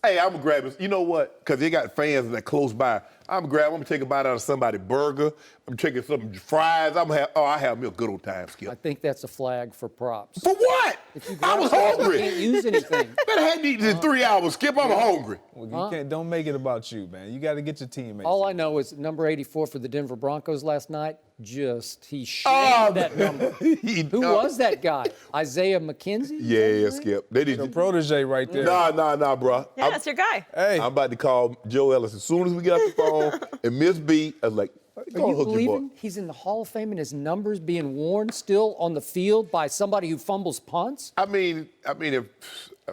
Hey, I'm going to grab it. You know what? Because they got fans that close by. I'm going to take a bite out of somebody's burger. I'm taking some fries. I have me a good old time, Skip. I think that's a flag for props. For what? I was hungry. You can't use anything. Man, I hadn't eaten in 3 hours, Skip. I'm hungry. Well, don't make it about you, man. You got to get your teammates. All I know is number 84 for the Denver Broncos last night, he shamed that number. Who was that guy? Isaiah McKenzie? Yeah, Skip. They did your protege right there. Nah, bro. Yeah, that's your guy. Hey. I'm about to call Joe Ellis as soon as we get off the phone. And Miss B, I was like, Are go you hook your believing boy. he's in the Hall of Fame and his numbers being worn still on the field by somebody who fumbles punts? I mean,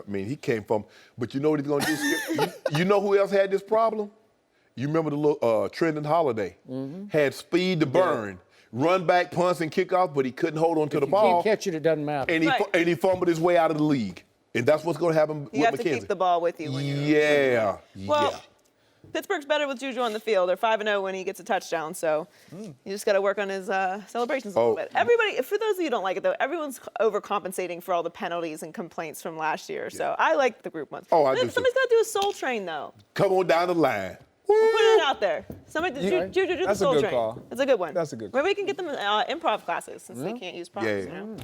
he came from, but you know what he's gonna do, Skip? you know who else had this problem? You remember the little Trendon Holiday had speed to burn, run back punts and kickoff, but he couldn't hold on to the ball. If you can't catch it, it doesn't matter. And he fumbled his way out of the league, and that's what's gonna happen with McKenzie. You have to keep the ball with you when you're. Yeah. Well, Pittsburgh's better with Juju on the field. They're 5-0 when he gets a touchdown, so you just got to work on his celebrations a little bit. Everybody, for those of you who don't like it, though, everyone's overcompensating for all the penalties and complaints from last year, so I like the group ones. Oh, I do Somebody's got to do a soul train, though. Come on down the line. We'll put it out there. Somebody, Juju, do the That's a soul good train. call. That's a good one. That's a good call. Maybe we can get them improv classes since they can't use props, Yeah. you know?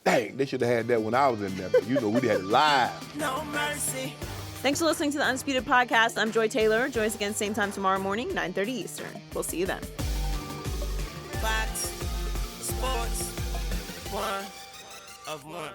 Dang, they should have had that when I was in there, but you know, we had it live. No mercy. Thanks for listening to the Undisputed Podcast. I'm Joy Taylor. Join us again same time tomorrow morning, 9:30 Eastern. We'll see you then. Fox Sports 1 of 1.